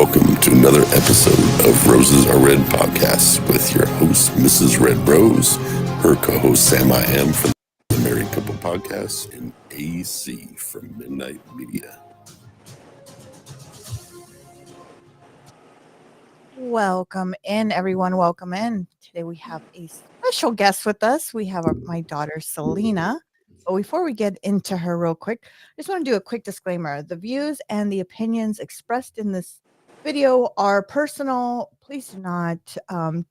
welcome to another episode of Roses Are Red podcast with your host, Mrs. Red Rose, her co-host, Sam I Am from the Married Couple podcast, and AC from Midnight Media. Welcome in, everyone. Welcome in. Today we have a special guest with us. We have my daughter, Selena. But before we get into her real quick, I just want to do a quick disclaimer. The views and the opinions expressed in this video are personal. Please do not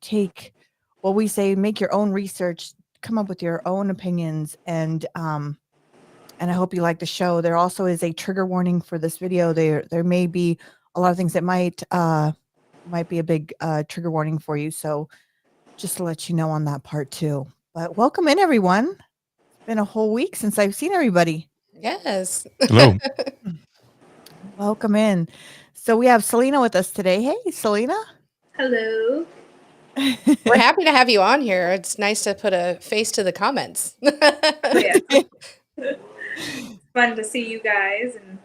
take what we say, make your own research, come up with your own opinions, and I hope you like the show. There also is a trigger warning for this video. There may be a lot of things that might be a big trigger warning for you. So just to let you know on that part too. But welcome in, everyone. It's been a whole week since I've seen everybody. Yes. Hello. Welcome in. So we have Selena with us today. Hey, Selena. Hello. We're happy to have you on here. It's nice to put a face to the comments. Yeah. Fun to see you guys and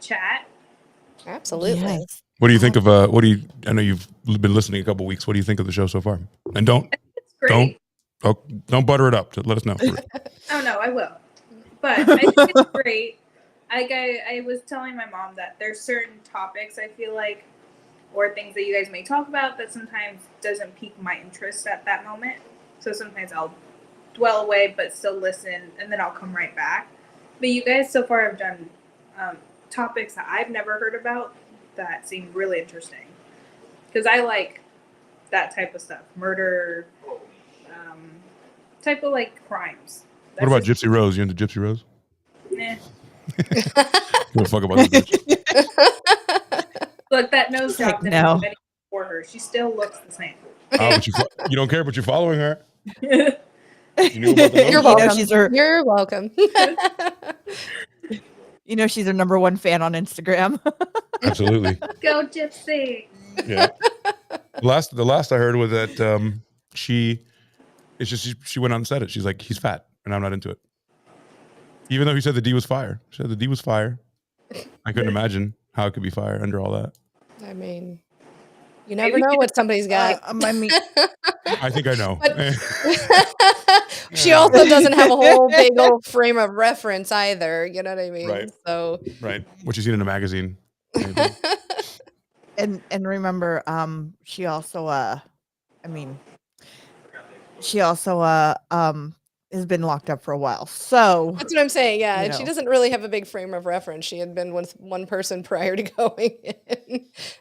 chat. Absolutely. Yes. What do you think of I know you've been listening a couple weeks. What do you think of the show so far? And don't It's great. don't butter it up. Let us know. Oh no, I will. But I think it's great. Like I was telling my mom that there's certain topics I feel like, or things that you guys may talk about that sometimes doesn't pique my interest at that moment. So sometimes I'll dwell away but still listen, and then I'll come right back. But you guys so far have done topics that I've never heard about that seem really interesting. Because I like that type of stuff. Murder, type of like crimes. What about Gypsy Rose? You into Gypsy Rose? Nah. Give a fuck about this bitch. Look, that nose Heck job didn't no. do anything for her. She still looks the same. But you don't care, but you're following her. You knew about the You're nose? welcome. she's her, You're welcome. she's her number one fan on Instagram. Absolutely. Go Gypsy. Yeah. The last I heard was that she went out and said it. She's like, he's fat, and I'm not into it. Even though he said the D was fire. She said the D was fire. I couldn't imagine how it could be fire under all that. I mean, you never know what somebody's got. I mean, I think I know. She also doesn't have a whole big old frame of reference either. You know what I mean? Right. So Right. What you seen in a magazine. Maybe. and remember, she also has been locked up for a while. So that's what I'm saying. Yeah. You And she know. doesn't really have a big frame of reference. She had been with one person prior to going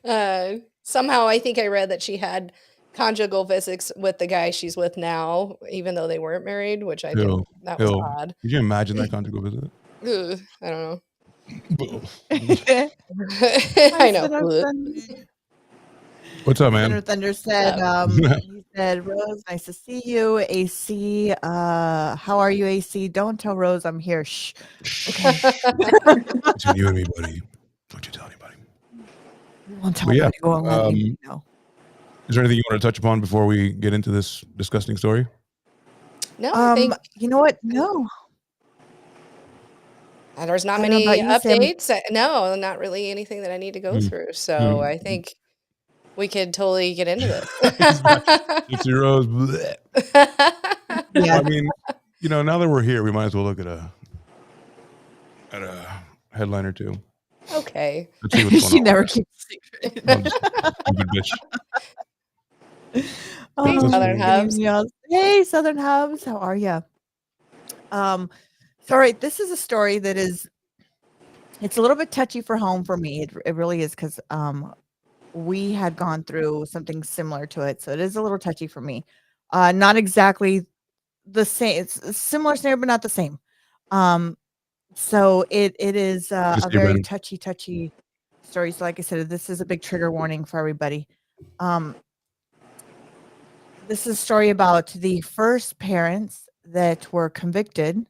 in. Somehow I think I read that she had conjugal visits with the guy she's with now, even though they weren't married, which I think that was odd. Could you imagine that conjugal visit? Ugh, I don't know. Hi, I know. Thunder Ugh. Thunder. What's up, man? Thunder Thunder said, he said, Rose, nice to see you. AC, how are you, AC? Don't tell Rose I'm here. Shh. Between you and me, buddy. Don't you tell anybody. Won't tell But yeah, anybody. Go on, let me know. Is there anything you want to touch upon before we get into this disgusting story? No, I think You know what? No. there's not I don't know many about you, Sam. updates. No, not really anything that I need to go through. So I think we could totally get into this. Gypsy Rose. Bleh. Yeah. I mean, now that we're here, we might as well look at a headline or two. Okay. Let's see what's going She on. never keeps a secret. I'm just a stupid bitch. Hey, Southern Hubs. Hey, Southern Hubs. How are you? So, all right, this is a story that it's a little bit touchy for home for me. It really is, because we had gone through something similar to it. So it is a little touchy for me. Not exactly the same. It's a similar scenario, but not the same. So it is a Just get very ready. touchy story. So like I said, this is a big trigger warning for everybody. This is a story about the first parents that were convicted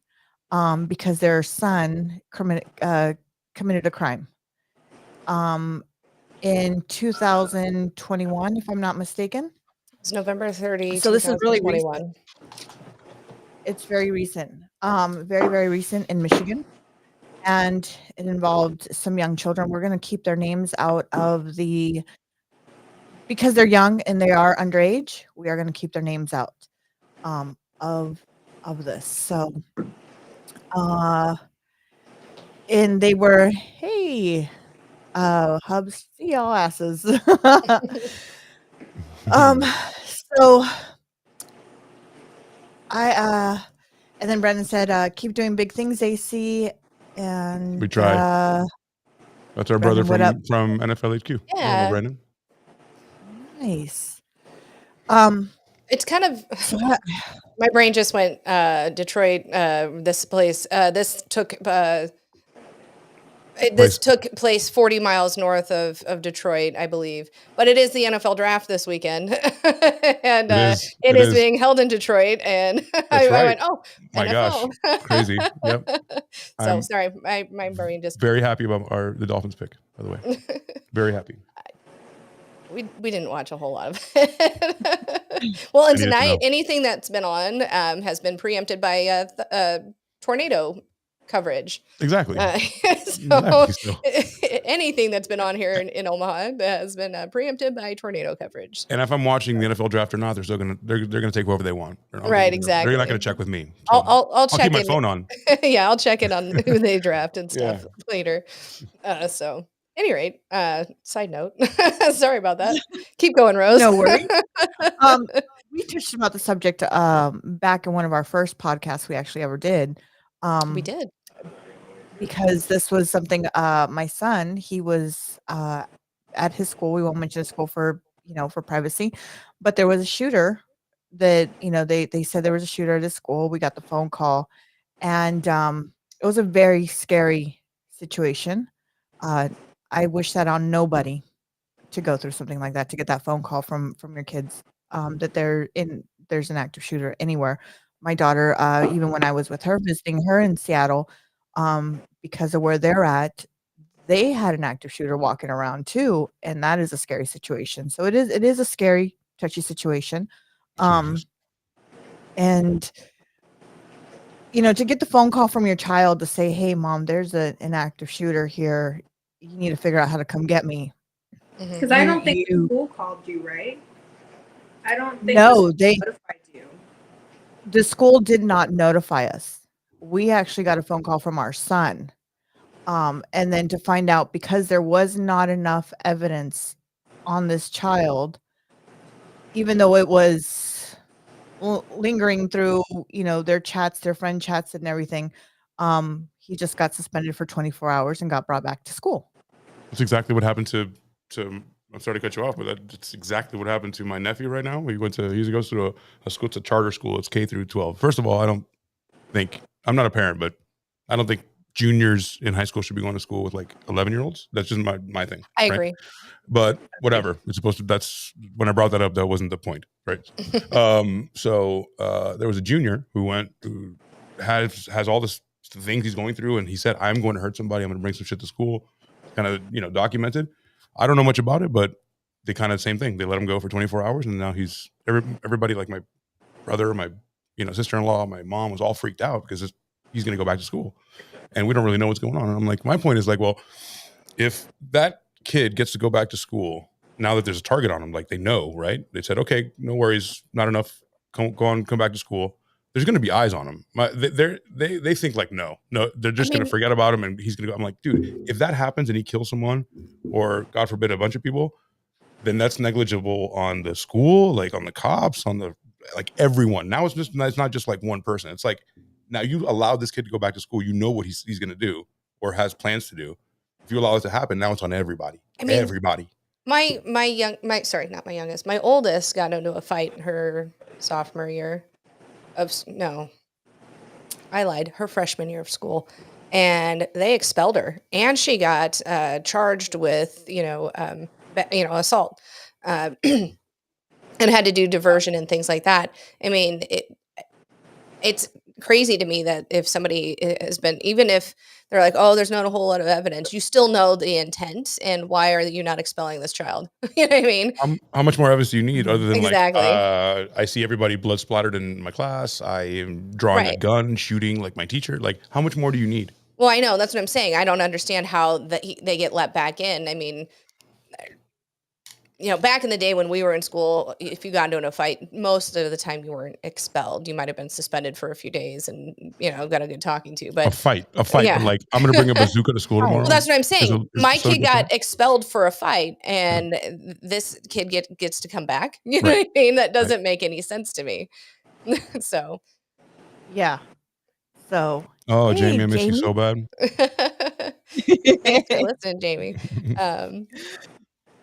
because their son committed a crime. In 2021, if I'm not mistaken. It's November 30, So this is really 2021. It's very recent. Very, very recent in Michigan. And it involved some young children. We're going to keep their names out of the because they're young and they are underage, we are going to keep their names out of this. So, and they were, hey, hubs, see y'all asses. So and then Brendan said, keep doing big things, AC. And We try. That's our Brendan, brother from NFL HQ. Yeah. Brendan. Nice. It's kind of So my brain just went Detroit. This place. This took place 40 miles north of Detroit, I believe. But it is the NFL draft this weekend, and it is being held in Detroit. And I went, oh my NFL. gosh, crazy. Yep. So sorry, my brain just. Very happy about the Dolphins pick, by the way. Very happy. We didn't watch a whole lot of it. Well, and tonight, anything that's been on has been preempted by tornado coverage. Exactly. So anything that's been on here in Omaha has been preempted by tornado coverage. And if I'm watching the NFL draft or not, they're still gonna take whoever they want. Right, exactly. They're not gonna check with me. So I'll check keep my phone on. Yeah, I'll check in on who they draft and stuff later. So. Any rate, side note. Sorry about that. Keep going, Rose. No worries. We touched about the subject back in one of our first podcasts we actually ever did. We did. Because this was something my son, he was at his school. We won't mention the school for privacy, but there was a shooter that, they said there was a shooter at his school. We got the phone call, and it was a very scary situation. I wish that on nobody to go through something like that, to get that phone call from your kids that there's an active shooter anywhere. My daughter, even when I was with her, visiting her in Seattle, because of where they're at, they had an active shooter walking around too, and that is a scary situation. So it is a scary, touchy situation. And to get the phone call from your child to say, hey mom, there's an active shooter here, you need to figure out how to come get me. Because I don't think the school called you, right? I don't think they notified you. The school did not notify us. We actually got a phone call from our son. And then to find out, because there was not enough evidence on this child, even though it was lingering through, their chats, their friend chats and everything, he just got suspended for 24 hours and got brought back to school. That's exactly what happened to I'm sorry to cut you off, but that's exactly what happened to my nephew right now. He goes to a school, it's a charter school. It's K through 12. First of all, I'm not a parent, but I don't think juniors in high school should be going to school with like 11-year-olds. That's just my thing. I agree. But whatever. It's supposed to, that's when I brought that up, that wasn't the point. Right. So there was a junior who has all this things he's going through. And he said, I'm going to hurt somebody. I'm going to bring some shit to school. Kind of, documented. I don't know much about it, but they kind of same thing. They let him go for 24 hours. And now everybody, like my brother, my, sister-in-law, my mom was all freaked out because he's going to go back to school and we don't really know what's going on. And I'm like, my point is like, well, if that kid gets to go back to school now that there's a target on him, like they know, right? They said, okay, no worries. Not enough. Come back to school. There's going to be eyes on him. They think like, no, they're just going to forget about him and he's going to go. I'm like, dude, if that happens and he kills someone or God forbid a bunch of people, then that's negligible on the school, like on the cops, on the, like everyone. Now it's not just like one person. It's like, now you allowed this kid to go back to school. You know what he's going to do or has plans to do. If you allow it to happen, now it's on everybody. Everybody. My oldest got into a fight her sophomore year her freshman year of school, and they expelled her, and she got charged with assault, and had to do diversion and things like that. I mean, it's crazy to me that if somebody has been, even if they're like, oh, there's not a whole lot of evidence, you still know the intent, and why are you not expelling this child? You know what I mean? How much more evidence do you need other than exactly. I see everybody blood splattered in my class, I am drawing a gun, shooting like my teacher, like how much more do you need? Well, I know, that's what I'm saying. I don't understand how they get let back in. I mean, back in the day when we were in school, if you got into a fight, most of the time you weren't expelled. You might have been suspended for a few days and, got a good talking to. But a fight. yeah. But like, I'm going to bring a bazooka to school Right. tomorrow. Well, that's what I'm Is saying. is My so kid different? got expelled for a fight, and this kid gets to come back. You know Right. what I mean? That doesn't make any sense to me. So, Yeah. So. Oh, Hey, Jamie, I miss you so bad. thanks for listening, Jamie.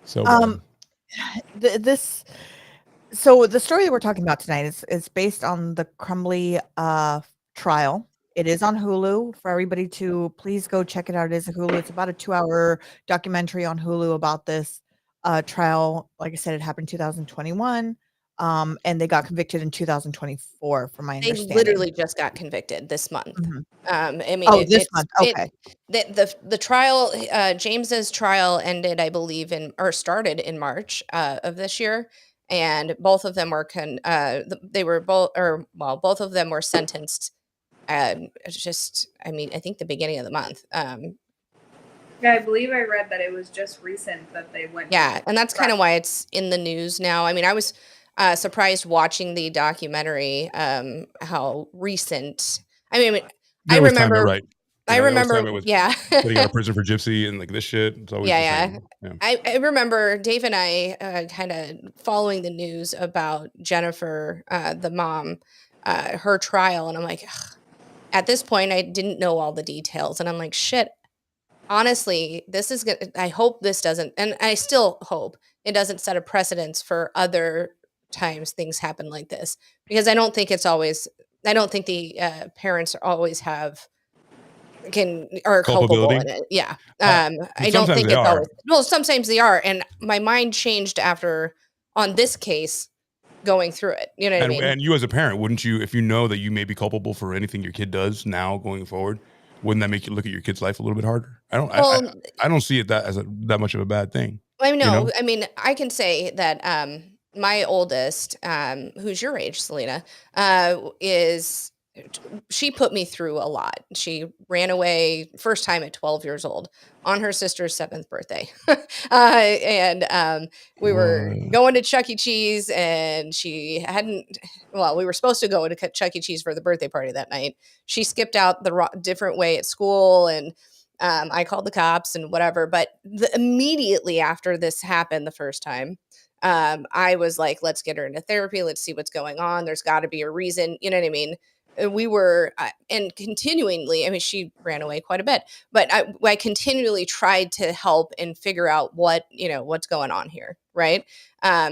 So bad. So the story that we're talking about tonight is based on the Crumbley trial. It is on Hulu for everybody to please go check it out. It is a Hulu. It's about a 2-hour documentary on Hulu about this trial. Like I said, it happened in 2021. And they got convicted in 2024, from my They understanding. literally just got convicted this month. Mhm. I mean, Oh, this month. Okay. The trial, James's trial ended, I believe, started in March of this year, and both of them were both of them were sentenced. I think the beginning of the month. Yeah, I believe I read that it was just recent that they went. Yeah, and that's kind of why it's in the news now. I mean, I was surprised watching the documentary, how recent. I mean, I There was time to remember. write. I there was remember. time it was Yeah. getting out of prison for gypsy and like this shit. It's always the same. Yeah. I remember Dave and I kind of following the news about Jennifer, the mom, her trial, and I'm like, ugh. At this point, I didn't know all the details, and I'm like, shit. Honestly, this is good. I hope this doesn't, and I still hope it doesn't set a precedence for other times things happen like this, because I don't think the parents always are culpable in it. Yeah. I don't think it's always, well, sometimes they are. And my mind changed on this case going through it. You know what I mean? And you as a parent, wouldn't you, if you know that you may be culpable for anything your kid does now going forward, wouldn't that make you look at your kid's life a little bit harder? I don't see it that much of a bad thing. I know. I mean, I can say that my oldest, who's your age, Selena, she put me through a lot. She ran away first time at 12 years old on her sister's 7th birthday. And we were going to Chuck E. Cheese, and we were supposed to go to Chuck E. Cheese for the birthday party that night. She skipped out the different way at school, and I called the cops and whatever. But immediately after this happened the first time, I was like, let's get her into therapy. Let's see what's going on. There's got to be a reason. You know what I mean? We were, and continually, I mean, she ran away quite a bit, but I continually tried to help and figure out what's going on here. Right.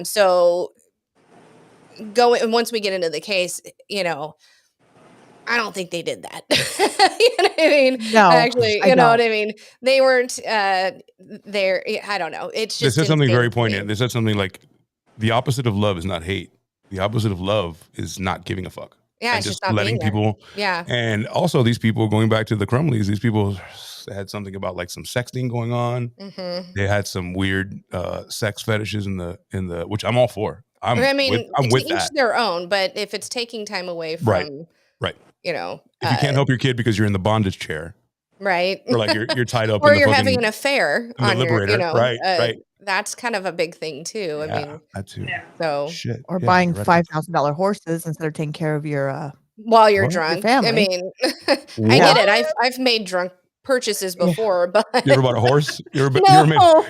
So once we get into the case, I don't think they did that. You know what I mean? No, actually, you know what I mean? They weren't there. I don't know. It's just, they said something very poignant. They said something like, the opposite of love is not hate. The opposite of love is not giving a fuck. Yeah, and it's just not letting people. Yeah. And also these people, going back to the Crumbleys, these people had something about like some sexting going on. Mm-hmm. They had some weird sex fetishes in the which I'm all for. I'm with each that. their own, but if it's taking time away from right. You know, if you can't help your kid because you're in the bondage chair, right? Or like you're tied up, or in you're the having an affair on Liberator, your, right. That's kind of a big thing too. I mean, that too. Yeah. So shit. Or buying $5,000 horses instead of taking care of your while you're What? drunk. Your family. I mean, I get it. I've made drunk purchases before, but you ever bought a horse? You ever made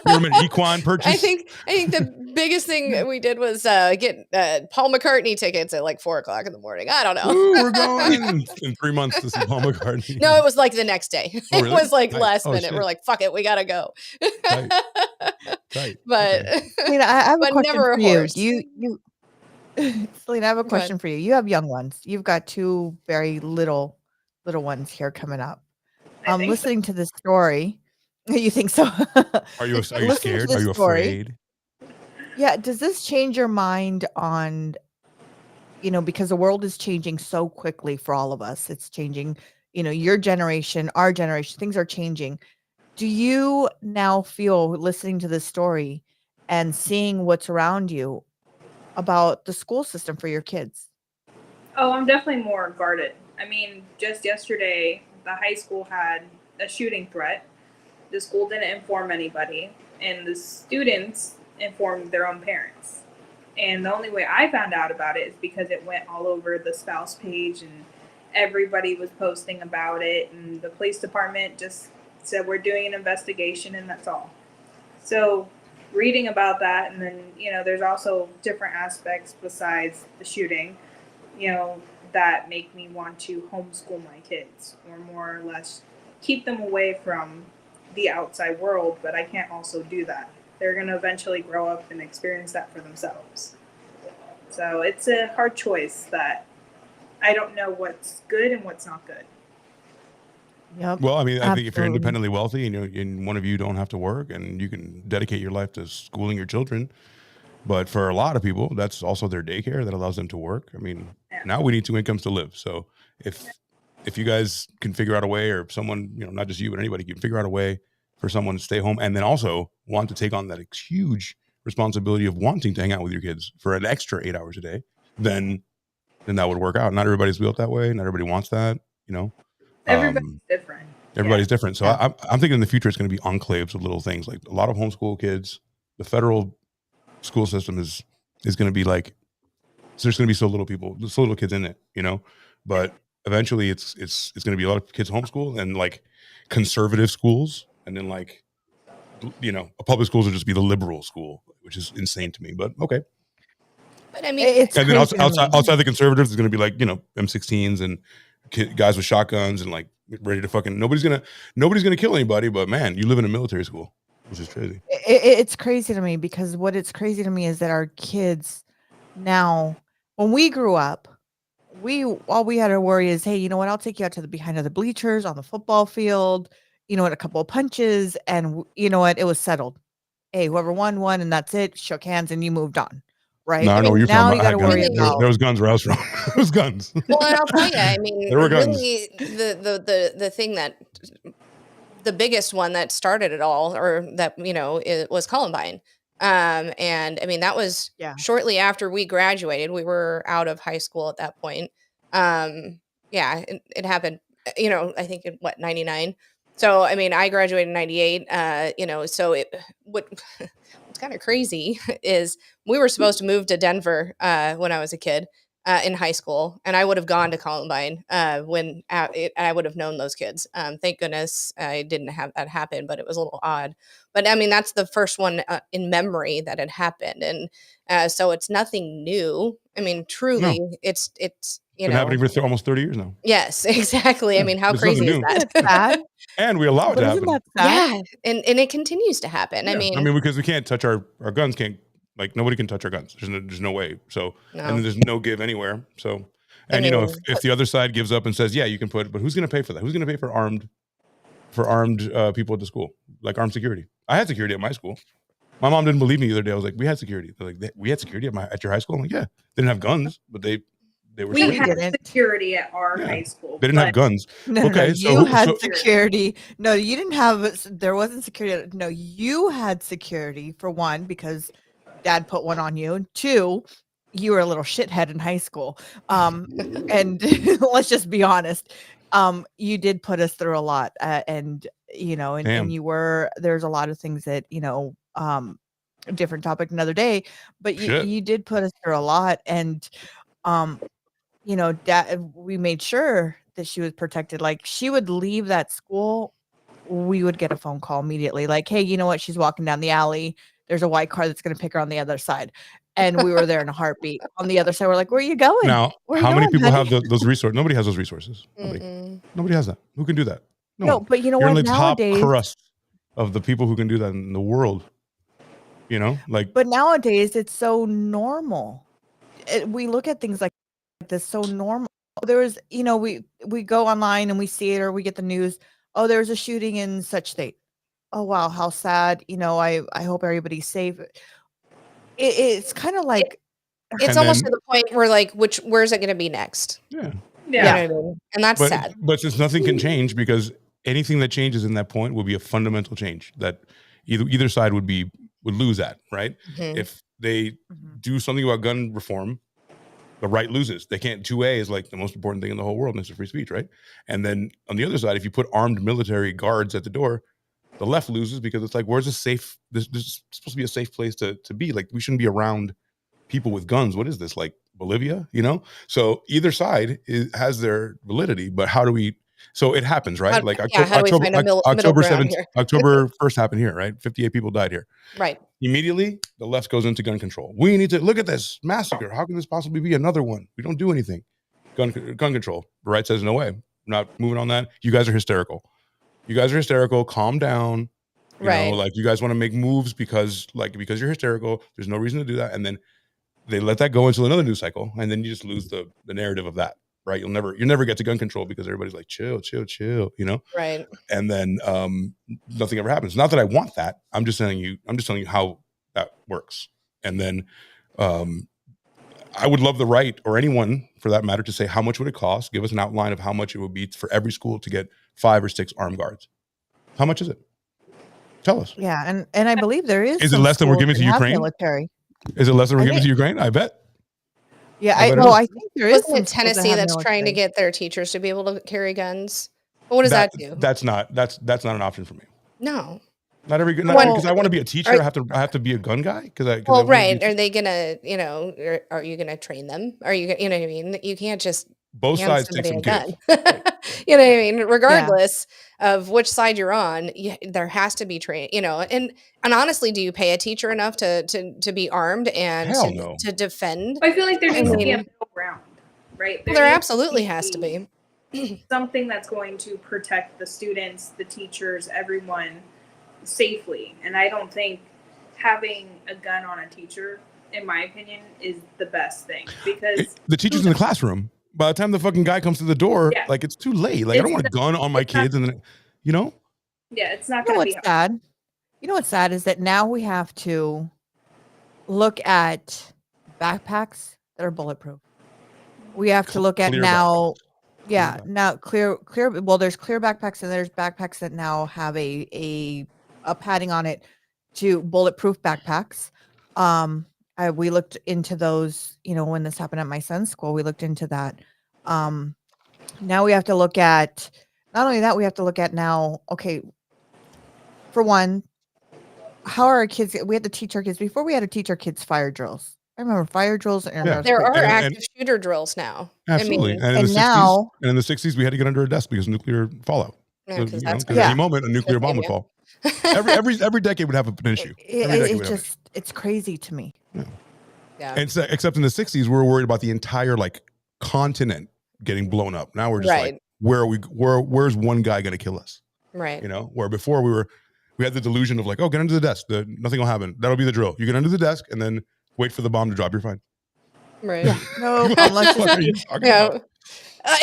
an equine purchase? I think the biggest thing we did was get Paul McCartney tickets at like 4:00 in the morning. I don't know. Ooh, we're going in 3 months to see Paul McCartney. No, it was like the next day. Oh, really? It was like Nice. last Oh, minute. shit. We're like, fuck it, we gotta go. Tight. But Okay. Selena, I have a but question never for a you. horse. You Selena, I have a question for you. You have young ones. You've got 2 very little ones here coming up. Listening to this story, you think so? Are you Listening scared? to Are this you story, afraid? Yeah. Does this change your mind on, because the world is changing so quickly for all of us. It's changing, your generation, our generation, things are changing. Do you now feel, listening to this story and seeing what's around you, about the school system for your kids? Oh, I'm definitely more guarded. I mean, just yesterday, the high school had a shooting threat. The school didn't inform anybody, and the students inform their own parents. And the only way I found out about it is because it went all over the spouse page and everybody was posting about it, and the police department just said we're doing an investigation and that's all. So reading about that, and then there's also different aspects besides the shooting that make me want to homeschool my kids, or more or less keep them away from the outside world. But I can't also do that. They're going to eventually grow up and experience that for themselves. So it's a hard choice that I don't know what's good and what's not good. Yep. Well, I mean, I think if you're Absolutely. independently wealthy and one of you don't have to work and you can dedicate your life to schooling your children, but for a lot of people, that's also their daycare that allows them to work. I mean, now we need 2 incomes to live. So if you guys can figure out a way, or someone, not just you, but anybody can figure out a way for someone to stay home and then also want to take on that huge responsibility of wanting to hang out with your kids for an extra 8 hours a day, then that would work out. Not everybody's built that way. Not everybody wants that, Everybody's different. Everybody's different. So I'm thinking in the future, it's going to be enclaves of little things, like a lot of homeschool kids. The federal school system is going to be like, so there's going to be so little kids in it, but eventually it's going to be a lot of kids homeschool and like conservative schools. And then like, a public schools will just be the liberal school, which is insane to me, but okay. But I mean, It's And then crazy to me. outside the conservatives is going to be like, M16s and guys with shotguns and like ready to fucking, nobody's going to kill anybody, but man, you live in a military school, which is crazy. It's crazy to me, because what it's crazy to me is that our kids now, when we grew up, all we had to worry is, hey, you know what? I'll take you out to the behind of the bleachers on the football field, a couple of punches, and you know what? It was settled. Hey, whoever won, and that's it. Shook hands and you moved on. Right. No, I know what you're now talking you about. got to worry Really? about. There was guns where I was from. There was guns. well, and I'll tell you, I mean, There were guns. really, the thing that, the biggest one that started it all, or that, it was Columbine. And I mean, that was shortly after we graduated. We were out of high school at that point. It happened, I think in 99. So, I mean, I graduated in 98, so what's kind of crazy is we were supposed to move to Denver when I was a kid in high school, and I would have gone to Columbine when I would have known those kids. Thank goodness I didn't have that happen, but it was a little odd. But I mean, that's the first one in memory that had happened. And so it's nothing new. I mean, truly, it's been happening for almost 30 years now. Yes, exactly. I mean, how crazy is that? It's sad. And we allow it to happen. Yeah, and it continues to happen. Yeah. I mean, because we can't touch our guns. Nobody can touch our guns. There's no way. So, and there's no give anywhere. So, and if the other side gives up and says, yeah, you can put, but who's going to pay for that? Who's going to pay for armed people at the school, like armed security? I had security at my school. My mom didn't believe me the other day. I was like, we had security. They're like, we had security at your high school. I'm like, yeah, they didn't have guns, but they were. We had security at our high school. They didn't have guns. No, you had security. No, you didn't have. There wasn't security. No, you had security for one, because Dad put one on you, and two, you were a little shithead in high school. And let's just be honest. You did put us through a lot, and you were. There's a lot of things that different topic another day, but you did put us through a lot, and Dad, we made sure that she was protected. Like, she would leave that school, we would get a phone call immediately, like, hey, you know what? She's walking down the alley. There's a white car that's going to pick her on the other side. And we were there in a heartbeat. On the other side, we're like, where are you going? Now, how many people have those resources? Nobody has those resources. Nobody has that. Who can do that? No, but you know You're what? in the Nowadays, top crust of the people who can do that in the world. But nowadays it's so normal. We look at things like this so normal. There was, we go online and we see it, or we get the news. Oh, there's a shooting in such state. Oh, wow, how sad. I hope everybody's safe. It's kind of like, it's almost to the point where, like, where's it going to be next? Yeah. You know what I mean? And that's sad. But since nothing can change, because anything that changes in that point will be a fundamental change that either side would lose at, right? Mm-hmm. If they do something about gun reform, the right loses. They can't. 2A is like the most important thing in the whole world, and it's free speech, right? And then on the other side, if you put armed military guards at the door, The left loses because it's like, where's a safe? This is supposed to be a safe place to be. Like, we shouldn't be around people with guns. What is this, like Bolivia? You know? So either side has their validity, but how do we? So it happens, right? Like how do we find a middle October ground 7th, here? October 1st happened here, right? 58 people died here. Right. Immediately, the left goes into gun control. We need to look at this massacre. How can this possibly be another one? We don't do anything. Gun control. The right says, no way. I'm not moving on that. You guys are hysterical. Calm down. You know, like, you guys want to make moves because you're hysterical. There's no reason to do that. And then they let that go into another news cycle, and then you just lose the narrative of that, right? You'll never get to gun control because everybody's like, chill, you know? Right. And then nothing ever happens. Not that I want that. I'm just telling you how that works. And then I would love the right, or anyone for that matter, to say, how much would it cost? Give us an outline of how much it would be for every school to get 5 or 6 armed guards. How much is it? Tell us. Yeah, and I believe there is. Is it less than we're giving to Ukraine? Military. Is it less than we're giving to Ukraine? I bet. Yeah, I think there is. Wasn't it Tennessee that's trying to get their teachers to be able to carry guns? But what does that do? That's not an option for me. No. Not every because I want to be a teacher. I have to be a gun guy right. Are they gonna, are you gonna train them? Are you what I mean? You can't just both sides take some kids. You know what I mean? Regardless of which side you're on, there has to be training. And honestly, do you pay a teacher enough to be armed and to defend? I feel like there needs to be a middle ground, right? There absolutely has to be something that's going to protect the students, the teachers, everyone safely. And I don't think having a gun on a teacher, in my opinion, is the best thing, because the teacher's in the classroom. By the time the fucking guy comes to the door, like, it's too late. Like, I don't want a gun on my kids, and then, Yeah, it's not going to be sad. You know what's sad is that now we have to look at backpacks that are bulletproof. We have to look at now. Yeah, now clear. Well, there's clear backpacks, and there's backpacks that now have a padding on it to bulletproof backpacks. We looked into those, when this happened at my son's school, we looked into that. Now we have to look at, not only that, we have to look at now, okay, for one, how are our kids, we had to teach our kids, before we had to teach our kids fire drills. I remember fire drills. There are active shooter drills now. Absolutely. And in the 60s, we had to get under a desk because of nuclear fallout. Because at any moment, a nuclear bomb would fall. Every decade would have an issue. It's crazy to me. Yeah. And except in the 60s, we were worried about the entire continent getting blown up. Now we're just like, where's one guy going to kill us? Right. Where before we had the delusion of like, oh, get under the desk. Nothing will happen. That'll be the drill. You get under the desk and then wait for the bomb to drop. You're fine. Right. Yeah. No, unless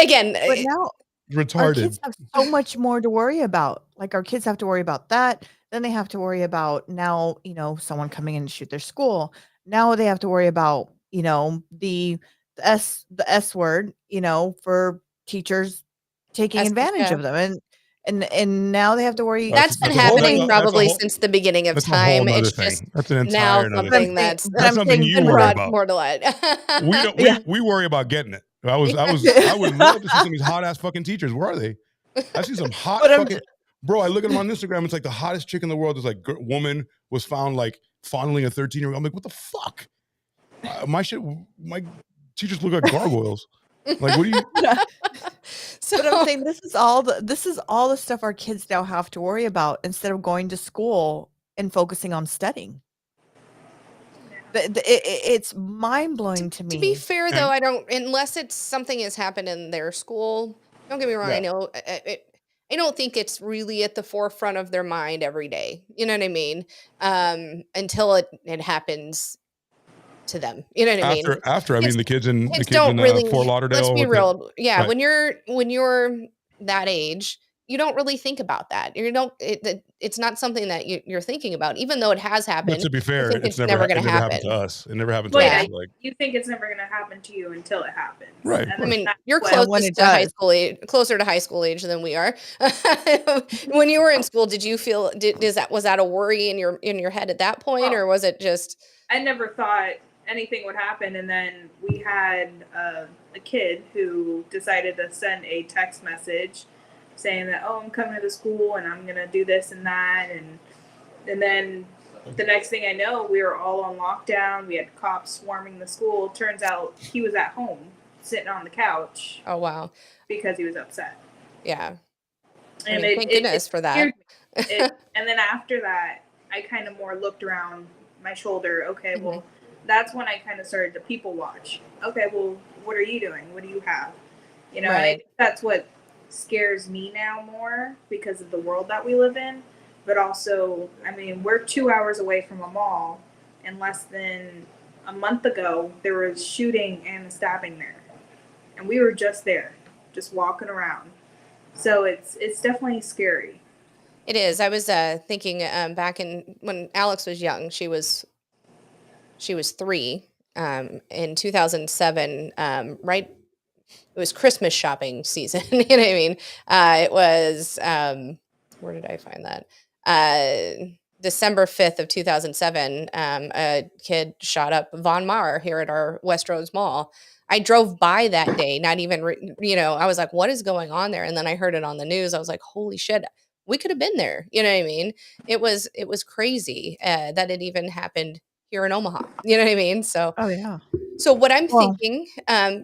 again, but now retarded. Our kids have so much more to worry about. Like, our kids have to worry about that. Then they have to worry about now, someone coming in and shoot their school. Now they have to worry about, the S word, for teachers taking advantage of them. And now they have to worry. That's been happening probably since the beginning of time. It's just that's an now entire something that's something you worry about. More to light. We worry about getting it. I would love to see some of these hot ass fucking teachers. Where are they? I see some hot fucking bro. I look at them on Instagram. It's like the hottest chick in the world. This woman was found fondling a 13-year-old. I'm like, what the fuck? My teachers look like gargoyles. Like, what do you? But I'm saying this is all the stuff our kids now have to worry about instead of going to school and focusing on studying. It's mind blowing to me. To be fair, though, I don't, unless it's something has happened in their school. Don't get me wrong. I know I don't think it's really at the forefront of their mind every day. You know what I mean? Until it happens to them. You know what I mean? After the kids in Fort Lauderdale. Let's be real. Yeah, right. When you're that age, you don't really think about that. It's not something that you're thinking about, even though it has happened. But to be fair, it's never going to happen to us. It never happened to us. You think it's never going to happen to you until it happens, right? I mean, you're closer to high school age than we are. When you were in school, did you feel was that a worry in your head at that point, or was it just? I never thought anything would happen, and then we had a kid who decided to send a text message saying that, oh, I'm coming to the school and I'm gonna do this and that, and then the next thing I know, we were all on lockdown. We had cops swarming the school. Turns out he was at home sitting on the couch Oh wow. because he was upset. Yeah. And Thank goodness for that. And then after that, I kind of more looked around my shoulder. Okay, well, that's when I kind of started to people watch. Okay, well, what are you doing? What do you have? You know, and I think that's what scares me now more because of the world that we live in. But also, I mean, we're 2 hours away from a mall, and less than a month ago, there was shooting and stabbing there. And we were just there, just walking around. So it's definitely scary. It is. I was thinking back when Alex was young, she was 3 in 2007, right? It was Christmas shopping season. You know what I mean? It was, where did I find that? December 5th of 2007, a kid shot up Von Maur here at our Westroads Mall. I drove by that day, not even, I was like, what is going on there? And then I heard it on the news. I was like, holy shit, we could have been there. You know what I mean? It was crazy that it even happened here in Omaha. You know what I mean? So, Oh yeah. so what I'm thinking,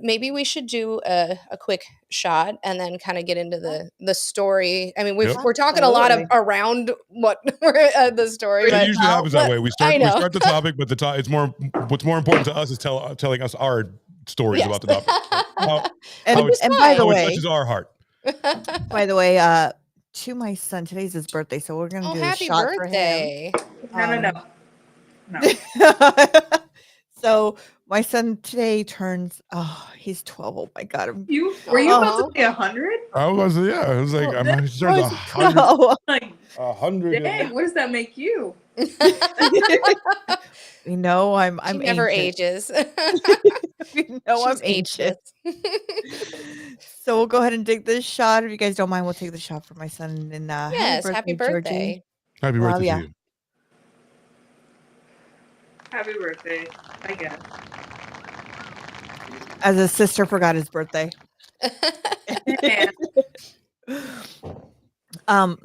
maybe we should do a quick shot and then kind of get into the story. I mean, we're talking a lot of around what the story. It but usually happens that way. We start the topic, but it's more. What's more important to us is telling us our stories about the topic. And by the way, it touches our heart. By the way, to my son, today's his birthday, so we're gonna do a shot birthday. for him. No. So my son today turns. Oh, he's 12. Oh my god! Were you about to say 100? I was. Yeah, I was like, I'm not sure. 100. Like 100. Dang, what does that make you? You know, I'm She never ancient. ages. You know, I'm ancient. So we'll go ahead and take this shot. If you guys don't mind, we'll take the shot for my son. And yes, happy birthday. Georgie. Happy birthday to you. Happy birthday, I guess. As his sister forgot his birthday. All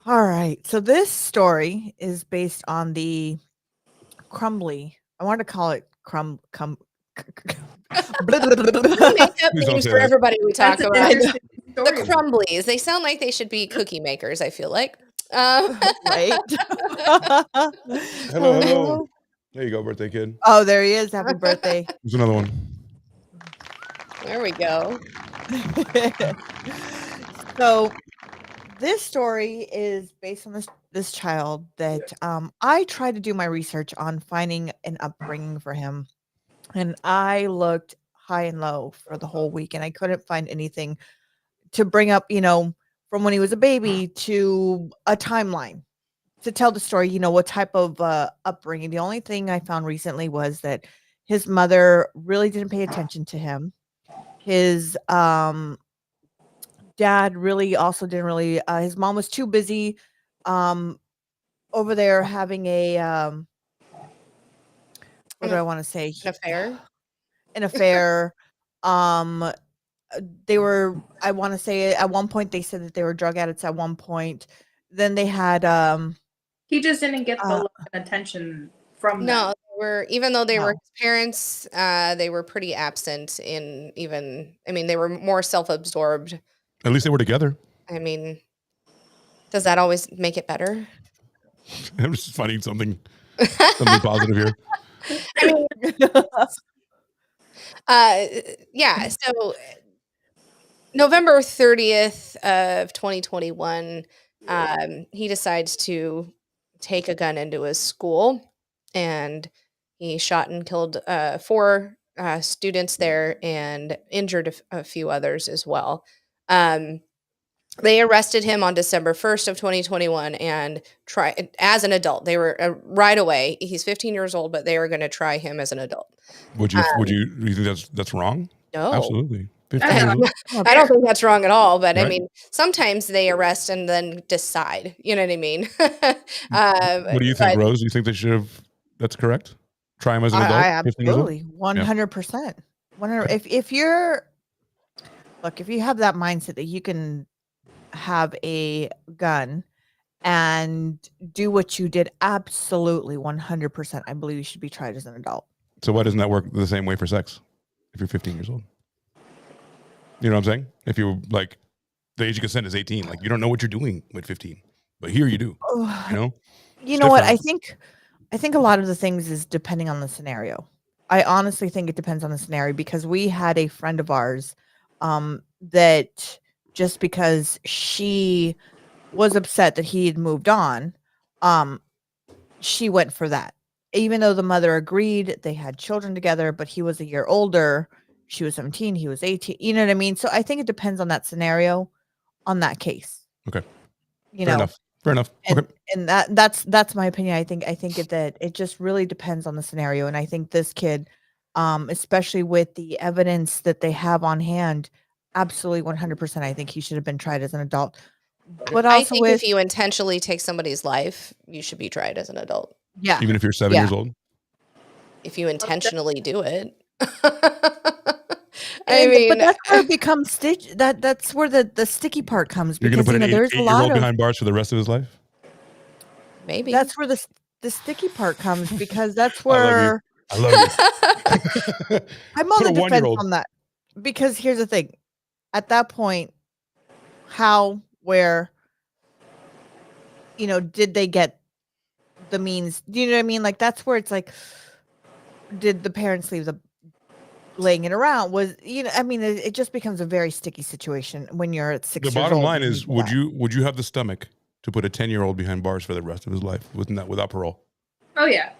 right. So this story is based on the Crumbley. I wanted to call it Make up names for everybody we talk about. The Crumbleys. They sound like they should be cookie makers, I feel like. Right. Hello. There you go, birthday kid. Oh, there he is. Happy birthday. There's another one. There we go. So this story is based on this child that I tried to do my research on finding an upbringing for him. And I looked high and low for the whole week, and I couldn't find anything to bring up, from when he was a baby to a timeline to tell the story, what type of upbringing. The only thing I found recently was that his mother really didn't pay attention to him. His dad really also didn't really, his mom was too busy over there having a, what do I want to say? An affair? An affair. They were, I want to say at one point they said that they were drug addicts at one point. Then they had he just didn't get the love and attention from them. No, even though they were his parents, they were pretty absent in they were more self-absorbed. At least they were together. I mean, does that always make it better? I'm just finding something positive here. So November 30th of 2021, he decides to take a gun into his school, and he shot and killed 4 students there and injured a few others as well. They arrested him on December 1st of 2021 and as an adult. They were right away. He's 15 years old, but they were going to try him as an adult. Would you think that's wrong? No, absolutely. I don't think that's wrong at all. But right. I mean, sometimes they arrest and then decide. You know what I mean? What do you think, Rose? Do you think they should have? That's correct. Try him as an adult. Absolutely, 100%. If you have that mindset that you can have a gun and do what you did, absolutely 100%, I believe you should be tried as an adult. So why doesn't that work the same way for sex? If you're 15 years old, you know what I'm saying? If you like, the age of consent is 18. Like you don't know what you're doing with 15, but here you do. You know. You It's know what? different. I think a lot of the things is depending on the scenario. I honestly think it depends on the scenario because we had a friend of ours that just because she was upset that he had moved on, she went for that. Even though the mother agreed, they had children together, but he was a year older. She was 17, he was 18. You know what I mean? So I think it depends on that scenario, on that case. Okay. You Fair know, enough. Fair enough. and Okay. and that's my opinion. I think that it just really depends on the scenario, and I think this kid, especially with the evidence that they have on hand, absolutely 100%. I think he should have been tried as an adult, but I also think with if you intentionally take somebody's life, you should be tried as an adult. yeah, Even if you're 7 Yeah. years old. If you intentionally do it. But that's where it becomes stitch. That's where the sticky part comes You're gonna because put an there's a 8-year-old lot of behind bars for the rest of his life. maybe that's where the sticky part comes because that's I love you. where I love you. I'm on Put the a defense 1-year-old. on that because here's the thing: at that point, how, where, did they get the means? Do you know what I mean? Like that's where it's like, did the parents leave the laying it around? Was I mean, it just becomes a very sticky situation when you're at 6 The years bottom old. line and is, do would that. you have the stomach to put a 10-year-old behind bars for the rest of his life without parole? Oh yeah.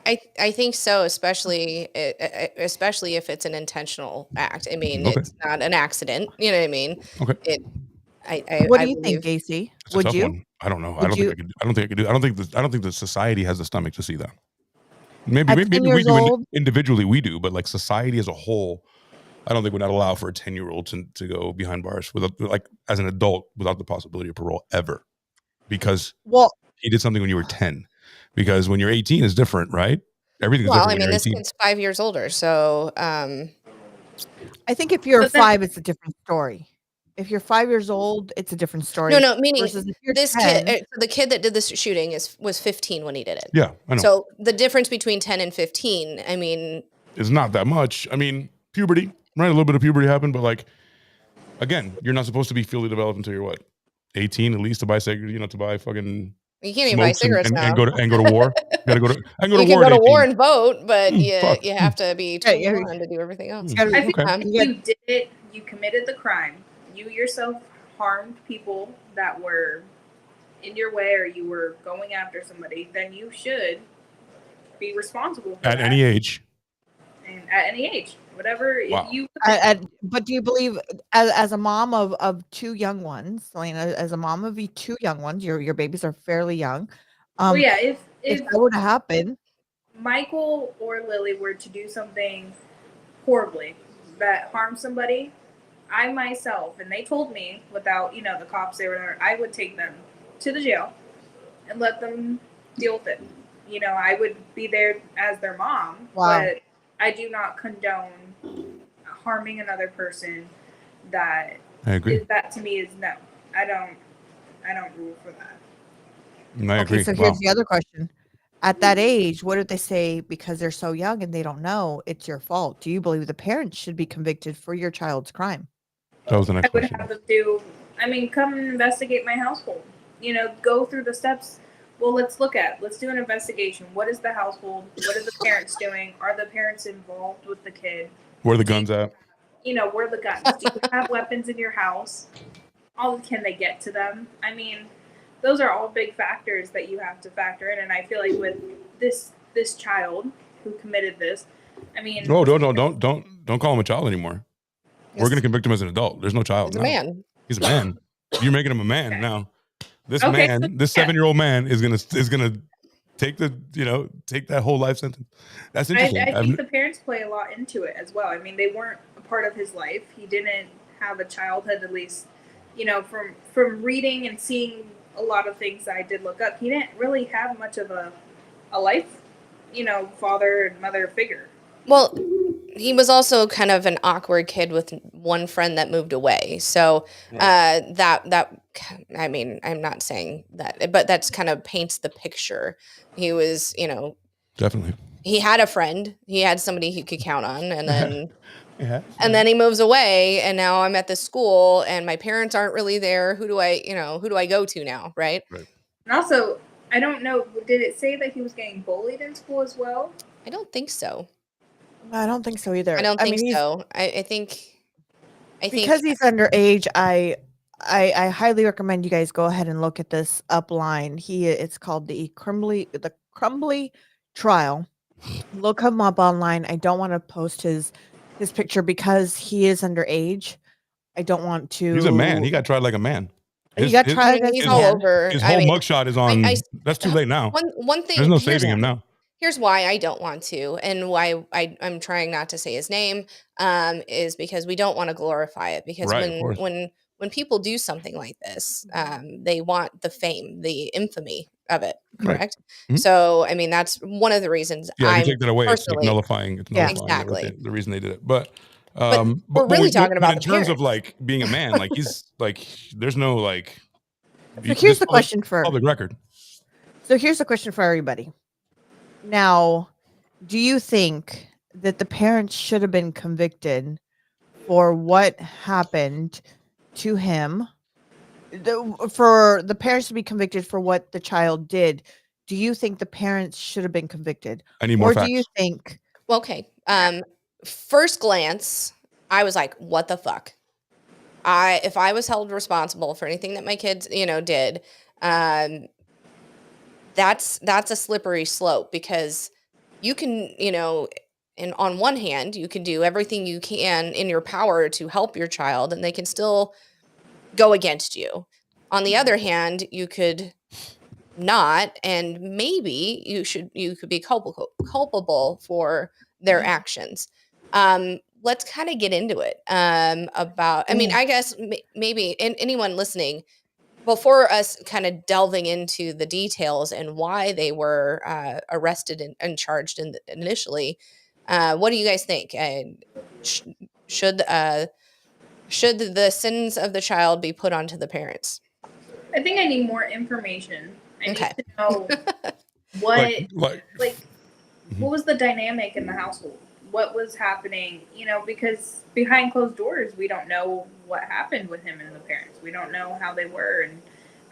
I think so, especially if it's an intentional act. I mean, Okay. it's not an accident. You know what I mean? Okay. What I do you think, believe AC? It's a Would tough you? one. I don't know. I Would don't you? think I could. I don't think I could do. I don't think the society has the stomach to see that. At 10 Maybe we years do old? individually. We do, but like society as a whole, I don't think would not allow for a 10-year-old to go behind bars as an adult without the possibility of parole ever, because Well, he did something when you were 10. Because when you're 18 is different, right? Everything's Well, different I when mean, you're this 18. kid's 5 years older, so I think if you're But then- 5, it's a different story. If you're 5 years old, it's a different story. no, meaning versus if you're this 10, kid, the kid that did this shooting was 15 when he did it. Yeah, I know. So the difference between 10 and 15, I mean, It's not that much. I mean, puberty, right? A little bit of puberty happened, but like, again, you're not supposed to be fully developed until you're what, 18 at least to buy cigarettes, to buy fucking you can't even buy smokes cigarettes now. and go to war. I can go You to can war go at to 18. war and vote, but Fuck. you have to be Yeah, yeah. 21 to do everything else. gotta be- I think Okay. if you did it, you committed the crime. You yourself harmed people that were in your way or you were going after somebody, then you should be responsible for At that. any age. And at any age. Whatever Wow. if you but do you believe, as a mom of 2 young ones, Selena, as a mom of 2 young ones, your babies are fairly young. well, yeah, If if that were to happen, Michael or Lily were to do something horribly that harmed somebody, I myself, and they told me without, the cops there, whatever, I would take them to the jail and let them deal with it. I would be there as their mom, Wow. but I do not condone harming another person. That I agree. that to me is no. I don't rule for that. I agree. okay, so Wow. here's the other question. At that age, what if they say because they're so young and they don't know, it's your fault? Do you believe the parents should be convicted for your child's crime? That was the next I would question. have them do. Come and investigate my household. Go through the steps. Well, let's do an investigation. What is the household? What are the parents doing? Are the parents involved with the kid? Where are the guns at? Where are the guns? Do you have weapons in your house? Can they get to them? Those are all big factors that you have to factor in. And I feel like with this child who committed this, No, don't call him a child anymore. We're going to convict him as an adult. There's no child. He's a now. man. He's a man. You're making him a man now. This Okay, man, so- this 7-year-old man is gonna take take that whole life sentence. That's interesting. I think the parents play a lot into it as well. They weren't a part of his life. He didn't have a childhood, at least, from reading and seeing a lot of things that I did look up. He didn't really have much of a life, father and mother figure. Well, he was also kind of an awkward kid with one friend that moved away. So I mean, I'm not saying that, but that's kind of paints the picture. He was, Definitely. he had a friend, he had somebody he could count on, and then Yeah. and then he moves away, and now I'm at this school and my parents aren't really there. Who do I go to now, right? Right. And also, I don't know, did it say that he was getting bullied in school as well? I don't think so. I don't think so either. I don't think mean, so. I think because he's underage, I highly recommend you guys go ahead and look at this upline. It's called the Crumbley trial. Look him up online. I don't want to post his picture because he is underage. I don't want to. He's a man. He got tried like a man. He got tried as he's a all man. over. His whole mugshot is on. That's too late now. One thing. There's no saving him now. Here's why I don't want to, and why I'm trying not to say his name, is because we don't want to glorify it. Because when people do something like this, they want the fame, the infamy of it. Correct. Right. So I mean, that's one of the reasons. Yeah, you take that away. It's personally, nullifying. It's nullifying exactly the reason they did it. But we're really talking about in terms of like being a man, like he's like there's no like. So here's the question for public record. So here's the question for everybody. Now, do you think that the parents should have been convicted for what happened to him? For the parents to be convicted for what the child did, do you think the parents should have been convicted? I need more or facts. do you think? Okay. First glance, I was like, "What the fuck?" If I was held responsible for anything that my kids, did, that's a slippery slope, because you can, and on one hand, you can do everything you can in your power to help your child, and they can still go against you. On the other hand, you could not, and maybe you could be culpable for their actions. Let's kind of get into it. I guess maybe anyone listening, before us kind of delving into the details and why they were arrested and charged initially, what do you guys think? Should the sins of the child be put onto the parents? I think I need more information. I Okay. need to know what like what was the dynamic in the household? What was happening? Because behind closed doors, we don't know what happened with him and the parents. We don't know how they were. And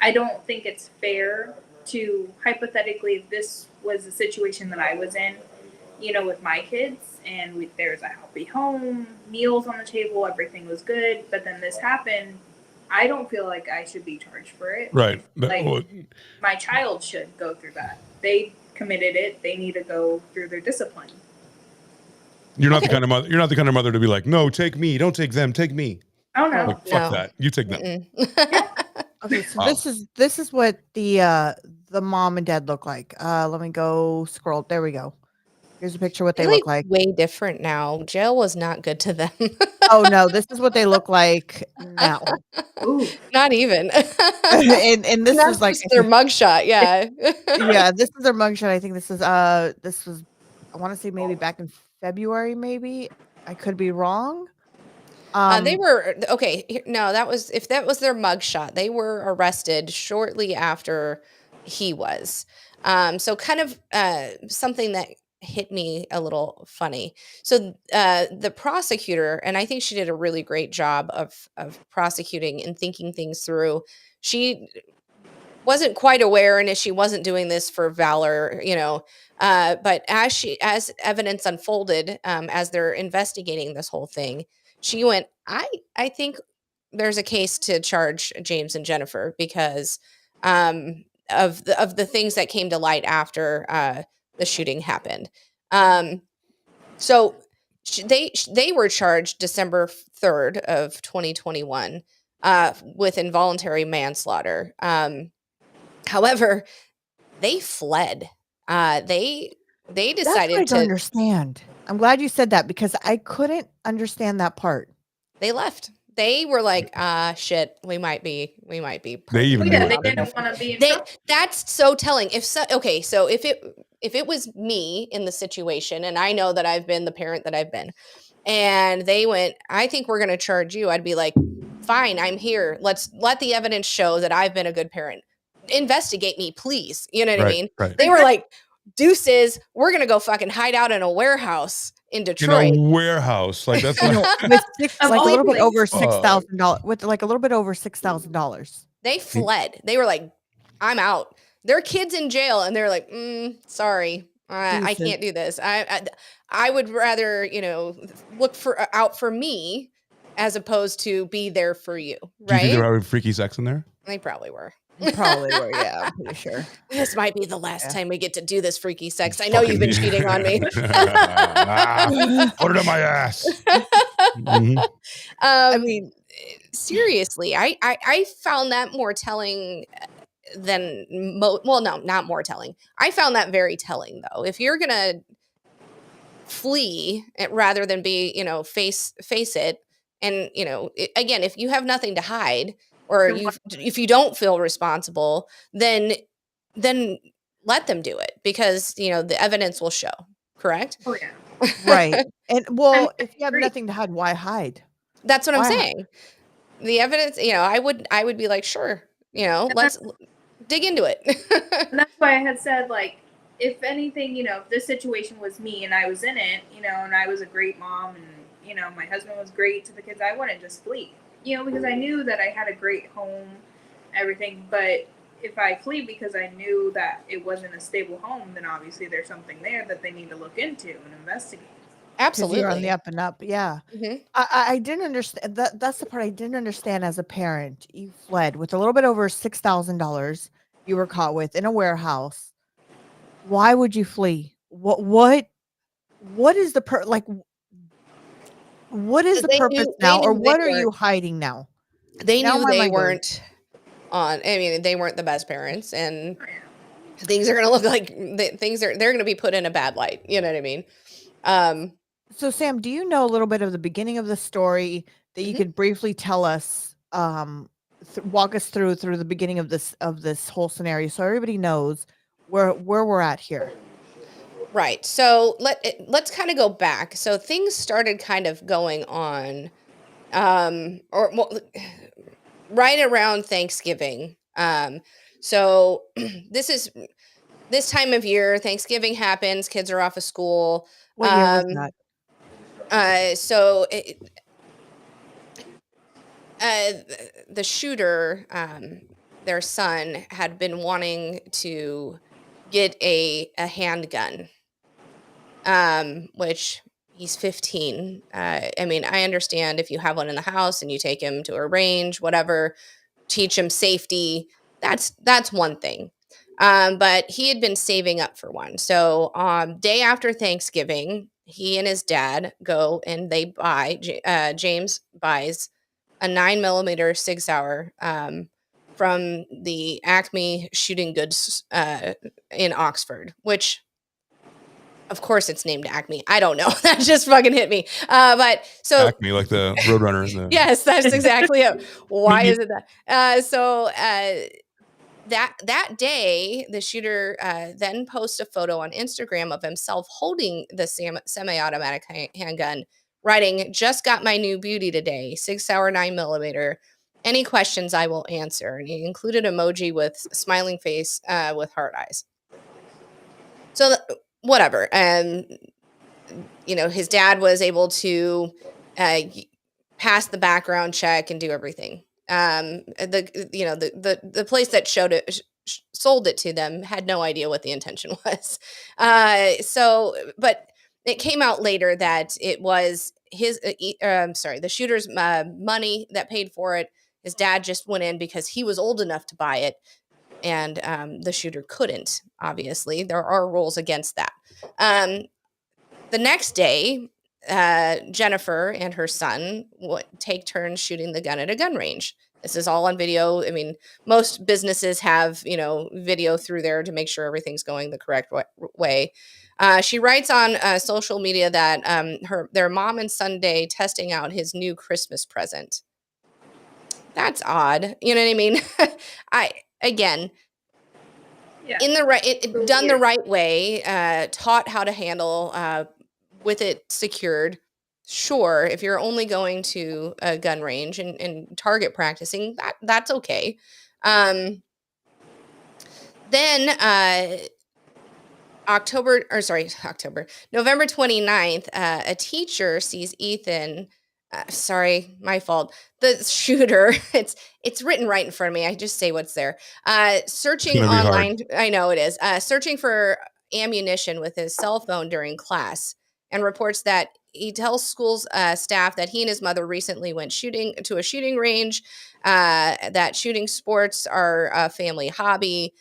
I don't think it's fair to, hypothetically, if this was a situation that I was in, with my kids, and there's a happy home, meals on the table, everything was good, but then this happened, I don't feel like I should be charged for it. Right. My child should go through that. They committed it. They need to go through their discipline. You're not the kind of mother. You're not the kind of mother to be like, no, take me, don't take them, take me. Oh no, like, fuck that. You take them. Okay, so this is what the mom and dad look like. Let me go scroll. There we go. Here's a picture of what they look like. Way different now. Jail was not good to them. Oh no, this is what they look like now. Ooh. Not even. and this is like their mugshot. Yeah. Yeah, this is their mugshot. I think this was I want to say maybe back in February, maybe. I could be wrong. They were okay. No, if that was their mugshot, they were arrested shortly after he was. So kind of something that hit me a little funny. So the prosecutor, and I think she did a really great job of prosecuting and thinking things through. She wasn't quite aware, and she wasn't doing this for valor, but as evidence unfolded, as they're investigating this whole thing, she went, I think there's a case to charge James and Jennifer because of the things that came to light after the shooting happened. So they were charged December 3rd of 2021 with involuntary manslaughter. However, they fled. They decided That's what I don't understand. I'm glad you said that because I couldn't understand that part. They left. they were like, shit, we might be. They even Oh, knew yeah, it. they didn't want to be in They trouble. that's so telling. So if it was me in the situation, and I know that I've been the parent that I've been, and they went, I think we're going to charge you. I'd be like, fine, I'm here. Let's let the evidence show that I've been a good parent. Investigate me, please. You know what I Right, mean? right. They were like, deuces, we're going to go fucking hide out in a warehouse in In Detroit. a warehouse. Like that's You know, not with six, Of like a all little bit places. over $6,000, with like a little bit over $6,000. They fled. They were like, I'm out. Their kids in jail, and they're like, sorry, I Deuces. can't do this. I would rather, look out for me as opposed to be there for you, Do you think they right? were having freaky sex in there? They probably were. Probably were, yeah, I'm pretty sure. This might be the last Yeah. time we get to do this freaky sex. I know you've been Fucking- cheating on me. Put it on my ass. Mhm. I mean, Seriously, I found that more telling than well, no, not more telling. I found that very telling, though. If you're gonna flee rather than be, face it, and again, if you have nothing to hide, or if you don't feel responsible, then let them do it, because the evidence will show. Correct? Oh, yeah. right. And well, if you have agree. nothing to hide, why hide? That's what I'm Why- saying. The evidence, I would be like, sure, let's dig into it. And that's why I had said, like, if anything, if this situation was me and I was in it, and I was a great mom and, my husband was great to the kids, I wouldn't just flee, because I knew that I had a great home, everything. But if I flee because I knew that it wasn't a stable home, then obviously there's something there that they need to look into and investigate. 'Cause Absolutely. you're on the up and up. Yeah. Mhm. I didn't understand that. That's the part I didn't understand as a parent. You fled with a little bit over $6,000 you were caught with in a warehouse. Why would you flee? What is the what is Because the they purpose knew- now, they or knew what they are you weren't- hiding now? They Now knew my they mind goes- weren't they weren't the best parents, and things are going to look like they're going to be put in a bad light. You know what I mean? So Sam, do you know a little bit of the beginning of the story that you Mhm. could briefly tell us, walk us through the beginning of this whole scenario, so everybody knows where we're at here? Right. So let's kind of go back. So things started kind of going on, right around Thanksgiving. So this time of year, Thanksgiving happens. Kids are off of school. What year was that? So the shooter, their son, had been wanting to get a handgun, which he's 15. I mean, I understand if you have one in the house and you take him to a range, whatever, teach him safety. That's one thing. But he had been saving up for one. So day after Thanksgiving, he and his dad go and they buy, James buys a 9mm Sig Sauer from the Acme Shooting Goods in Oxford, which, of course, it's named Acme. I don't know. That just fucking hit me. But so Acme, like the Roadrunner. yes, that's exactly it. Why is it that? That day, the shooter then posts a photo on Instagram of himself holding the semi-automatic handgun, writing, "Just got my new beauty today, Sig Sauer 9mm. Any questions I will answer." And he included emoji with smiling face with heart eyes. So whatever. His dad was able to pass the background check and do everything. The place that showed it, sold it to them, had no idea what the intention was. But it came out later that it was the shooter's money that paid for it. His dad just went in because he was old enough to buy it, and the shooter couldn't. Obviously, there are rules against that. The next day, Jennifer and her son would take turns shooting the gun at a gun range. This is all on video. I mean, most businesses have, video through there to make sure everything's going the correct way. She writes on social media that their mom and Sunday testing out his new Christmas present. that's odd. You know what I mean? Again, Yeah. in the right, So done the weird. right way, taught how to handle with it secured. Sure, if you're only going to a gun range and target practicing, that's okay. Then November 29th, a teacher sees Ethan. Sorry, my fault. The shooter, it's written right in front of me. I just say what's there. Searching gonna be hard. online. I know it is. Searching for ammunition with his cell phone during class, and reports that he tells school's staff that he and his mother recently went shooting to a shooting range. That shooting sports are a family hobby.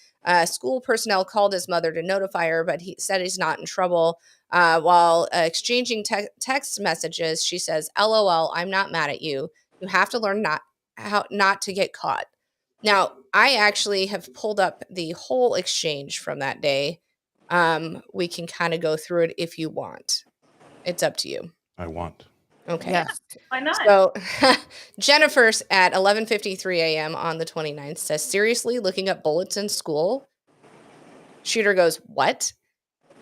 School personnel called his mother to notify her, but he said he's not in trouble. While exchanging text messages, she says, "LOL, I'm not mad at you. You have to learn how not to get caught." Now, I actually have pulled up the whole exchange from that day. We can kind of go through it if you want. It's up to you. I want. Okay. Yes. Why not? So Jennifer's at 11:53 a.m. on the 29th says, "Seriously, looking up bullets in school?" Shooter goes, "What?"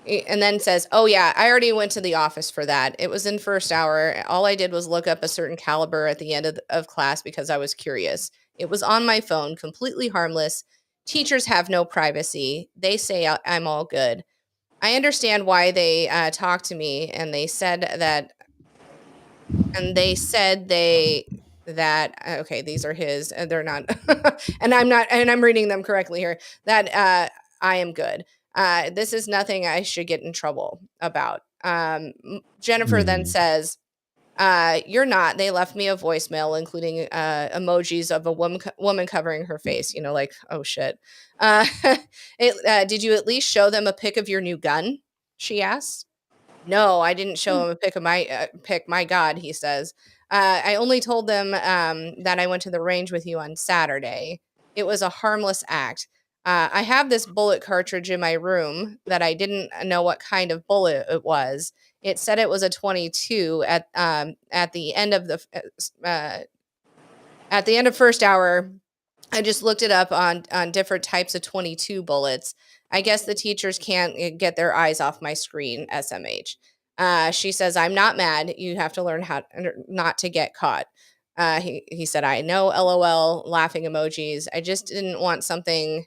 And then says, "Oh yeah, I already went to the office for that. It was in first hour. All I did was look up a certain caliber at the end of class because I was curious. It was on my phone, completely harmless. Teachers have no privacy. They say I'm all good. I understand why they talked to me, and they said that okay, these are his, and they're not and I'm reading them correctly here, that I am good. This is nothing I should get in trouble about." Jennifer then says, "You're not. They left me a voicemail, including emojis of a woman covering her face, like, oh shit. Did you at least show them a pic of your new gun?" she asks. "No, I didn't show him a pic of my pic. My God," he says. "I only told them that I went to the range with you on Saturday. It was a harmless act. I have this bullet cartridge in my room that I didn't know what kind of bullet it was. It said it was a 22 at the end of first hour. I just looked it up on different types of 22 bullets. I guess the teachers can't get their eyes off my screen, SMH." She says, "I'm not mad. You have to learn how not to get caught." He said, "I know, LOL, laughing emojis. I just didn't want something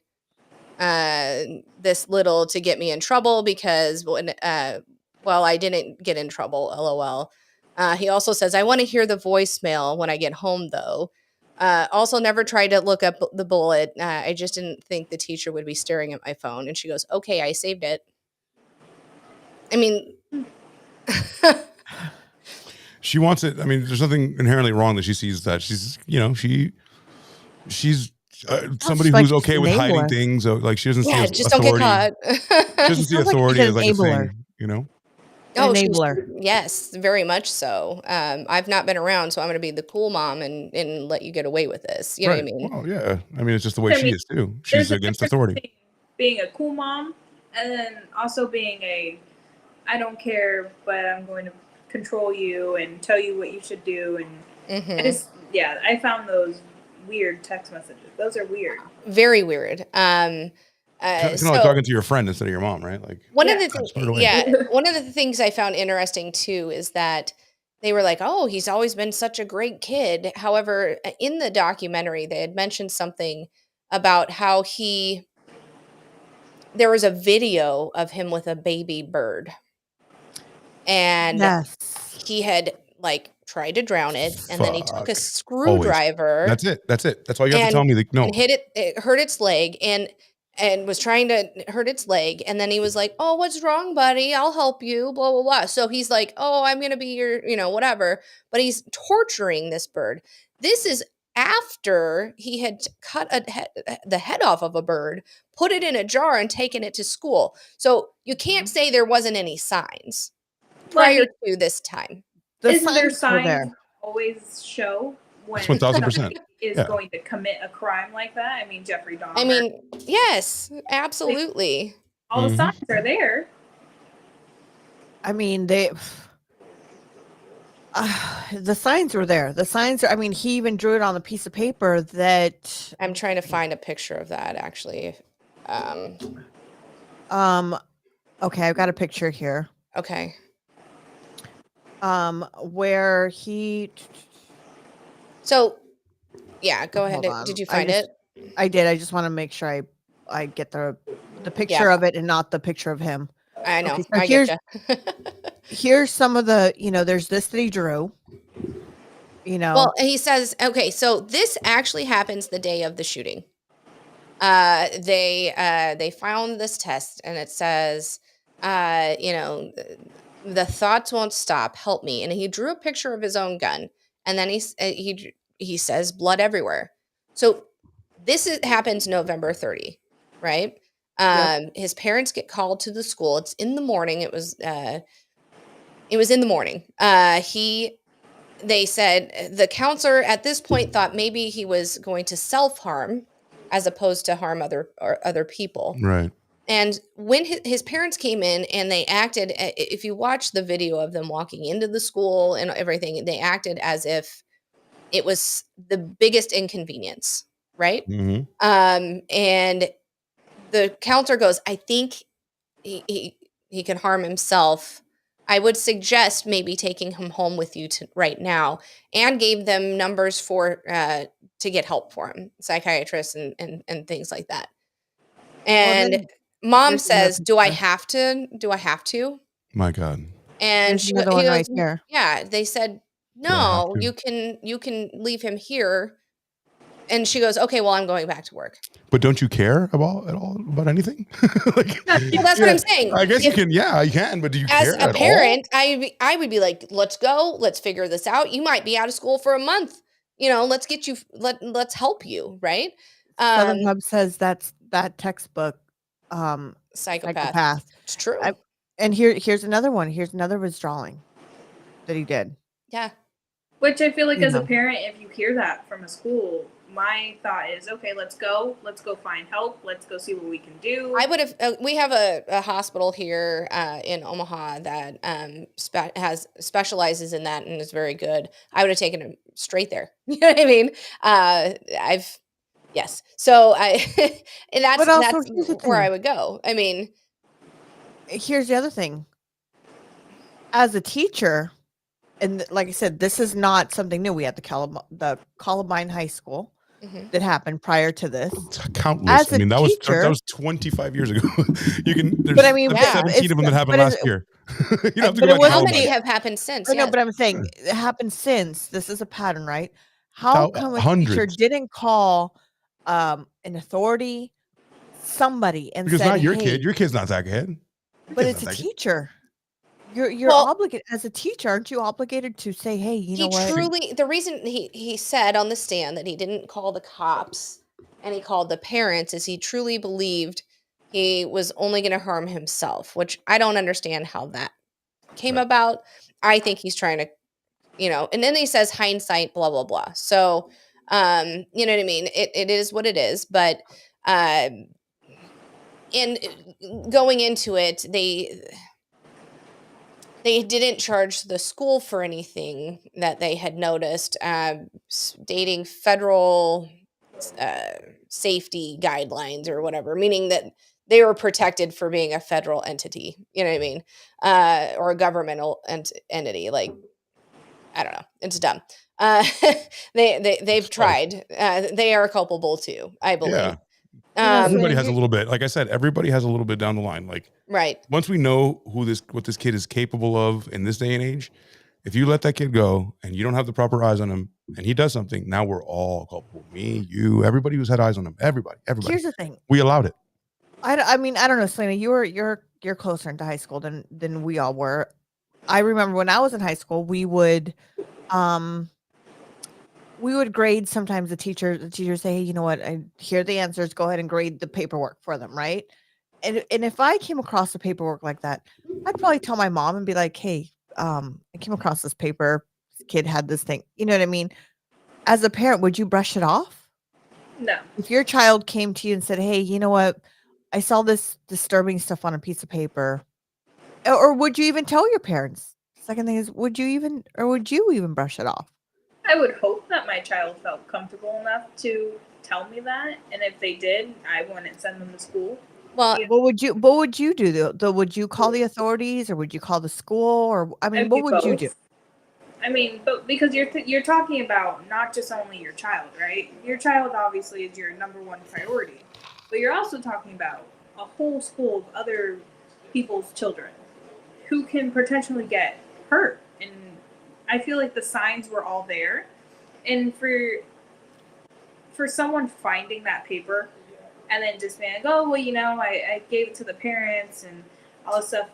this little to get me in trouble because, I didn't get in trouble, LOL." He also says, "I want to hear the voicemail when I get home, though. Also, never tried to look up the bullet. I just didn't think the teacher would be staring at my phone." And she goes, "Okay, I saved it." I mean, She wants it. I mean, there's nothing inherently wrong that she sees that. She's, she's somebody like who's okay she's with an hiding enabler. things. So, like, she doesn't see yeah, just don't get authority. caught. She doesn't see Sounds like authority she's as an like a enabler. thing, Oh, Enabler. yes, very much so. I've not been around, so I'm going to be the cool mom and let you get away with this. You know what I mean? Well, yeah. I mean, it's just the way I she mean, is too. There's She's a against difference authority. between being a cool mom and then also being I don't care, but I'm going to control you and tell you what you should do. And I found those weird text messages. Those are weird. Very weird. It's kind of like talking to your friend instead of your mom, right? Like, one of Yeah. the things I found interesting too is that they were like, "Oh, he's always been such a great kid." However, in the documentary, they had mentioned something about how there was a video of him with a baby bird, and Yes. he had tried to drown it, and then he took a fuck. screwdriver. That's it. That's all you have to tell me. Like, no. And it hurt its leg, and was trying to hurt its leg, and then he was like, "Oh, what's wrong, buddy? I'll help you, blah blah blah." So he's like, "Oh, I'm gonna be your whatever," but he's torturing this bird. This is after he had cut the head off of a bird, put it in a jar, and taken it to school. So you can't say there wasn't any signs prior to this time. Isn't there signs were signs always show when 1000%. somebody is going to commit a crime like that? I mean, Jeffrey Dahmer. I mean, yes, absolutely. All the signs are there. I mean, The signs were there. The signs. I mean, he even drew it on a piece of paper that. I'm trying to find a picture of that actually. Okay, I've got a picture here. Okay. Where he. So, yeah, go ahead. Hold on. Did you find it? I did. I just want to make sure I get the picture of it and not the picture of him. I know. Okay, so I get you. Here's some of the, there's this that he drew. Well, he says, okay, so this actually happens the day of the shooting. They found this test and it says, the thoughts won't stop. Help me. And he drew a picture of his own gun, and then he says blood everywhere. So this happens November 30, right? Yep. His parents get called to the school. It's in the morning. It was in the morning. They said the counselor at this point thought maybe he was going to self-harm as opposed to harm other people. Right. And when his parents came in and they acted, if you watch the video of them walking into the school and everything, they acted as if it was the biggest inconvenience, right? Mm-hmm. And the counselor goes, I think he can harm himself. I would suggest maybe taking him home with you right now, and gave them numbers for to get help for him, psychiatrists and things like that. And mom says, "Do I have to? Do I have to?" My God. And he goes, right here. "Yeah." They said, "No, you can leave him here." And she goes, "Okay, well, I'm going back to work." But don't you care at all about anything? Well, that's what I'm saying. I guess you can. Yeah, you can. But do you care at all? As a parent, I would be like, "Let's go. Let's figure this out. You might be out of school for a month. Let's get you. Let's help you, right?" Southern Hub says that textbook. Psychopath. It's true. And here's another one. Here's another of his drawing that he did. Yeah. Which I feel like as a parent, if you hear that from a school, my thought is, okay, let's go find help. Let's go see what we can do. I would have, we have a hospital here in Omaha that specializes in that and is very good. I would have taken him straight there. You know what I mean? Yes. So and that's where I would go. I mean, here's the other thing. As a teacher, and like I said, this is not something new. We had the Columbine High School that happened prior to this. Countless. I mean, that was 25 years ago. But I mean, 17 of them that happened last year. You don't have to go back to how many have happened since? No, but I'm saying it happened since. This is a pattern, right? How come a teacher didn't call an authority, somebody, and because said, not your hey, kid. Your kid's not that kid. But it's a teacher. You're obligated as a teacher. Aren't you obligated to say, hey, you know what? The reason he said on the stand that he didn't call the cops and he called the parents is he truly believed he was only going to harm himself, which I don't understand how that came about. I think he's trying to, and then he says hindsight, blah, blah, blah. So, you know what I mean? It is what it is. But in going into it, they didn't charge the school for anything that they had noticed, dating federal safety guidelines or whatever, meaning that they were protected for being a federal entity, you know what I mean? Or a governmental entity. Like, I don't know. It's dumb. They've tried. They are culpable too, I believe. Yeah. Everybody has a little bit. Like I said, everybody has a little bit down the line. Like, right. Once we know what this kid is capable of in this day and age, if you let that kid go and you don't have the proper eyes on him and he does something, now we're all culpable. Me, you, everybody who's had eyes on him. Everybody. Here's the thing. We allowed it. I mean, I don't know, Selena. You're closer into high school than we all were. I remember when I was in high school, we would grade sometimes the teachers say, hey, you know what? Here are the answers. Go ahead and grade the paperwork for them, right? And if I came across the paperwork like that, I'd probably tell my mom and be like, hey, I came across this paper. This kid had this thing. You know what I mean? As a parent, would you brush it off? No. If your child came to you and said, hey, you know what? I saw this disturbing stuff on a piece of paper. Or would you even tell your parents? second thing is, would you even brush it off? I would hope that my child felt comfortable enough to tell me that, and if they did, I wouldn't send them to school. Well, What would you do though? Would you call the authorities or would you call the school or I mean, I'd what do would you both. do? I mean, but because you're talking about not just only your child, right? Your child obviously is your number one priority, but you're also talking about a whole school of other people's children who can potentially get hurt. And I feel like the signs were all there, and for someone finding that paper and then just being like, oh, well, I gave it to the parents and all this stuff.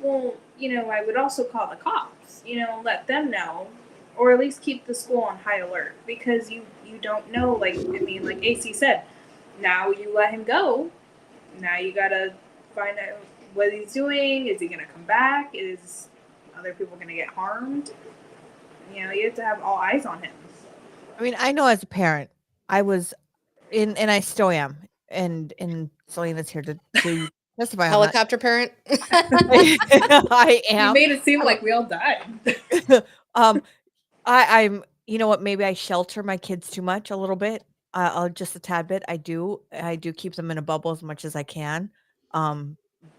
Well, I would also call the cops, let them know, or at least keep the school on high alert, because you don't know, like AC said, now you let him go. Now you got to find out what he's doing. Is he going to come back? Is other people going to get harmed? You have to have all eyes on him. I mean, I know as a parent, I was and I still am, and Selena's here to testify on that. helicopter parent. I You am. made it seem like we all died. I'm. You know what? Maybe I shelter my kids too much a little bit. Just a tad bit. I do keep them in a bubble as much as I can.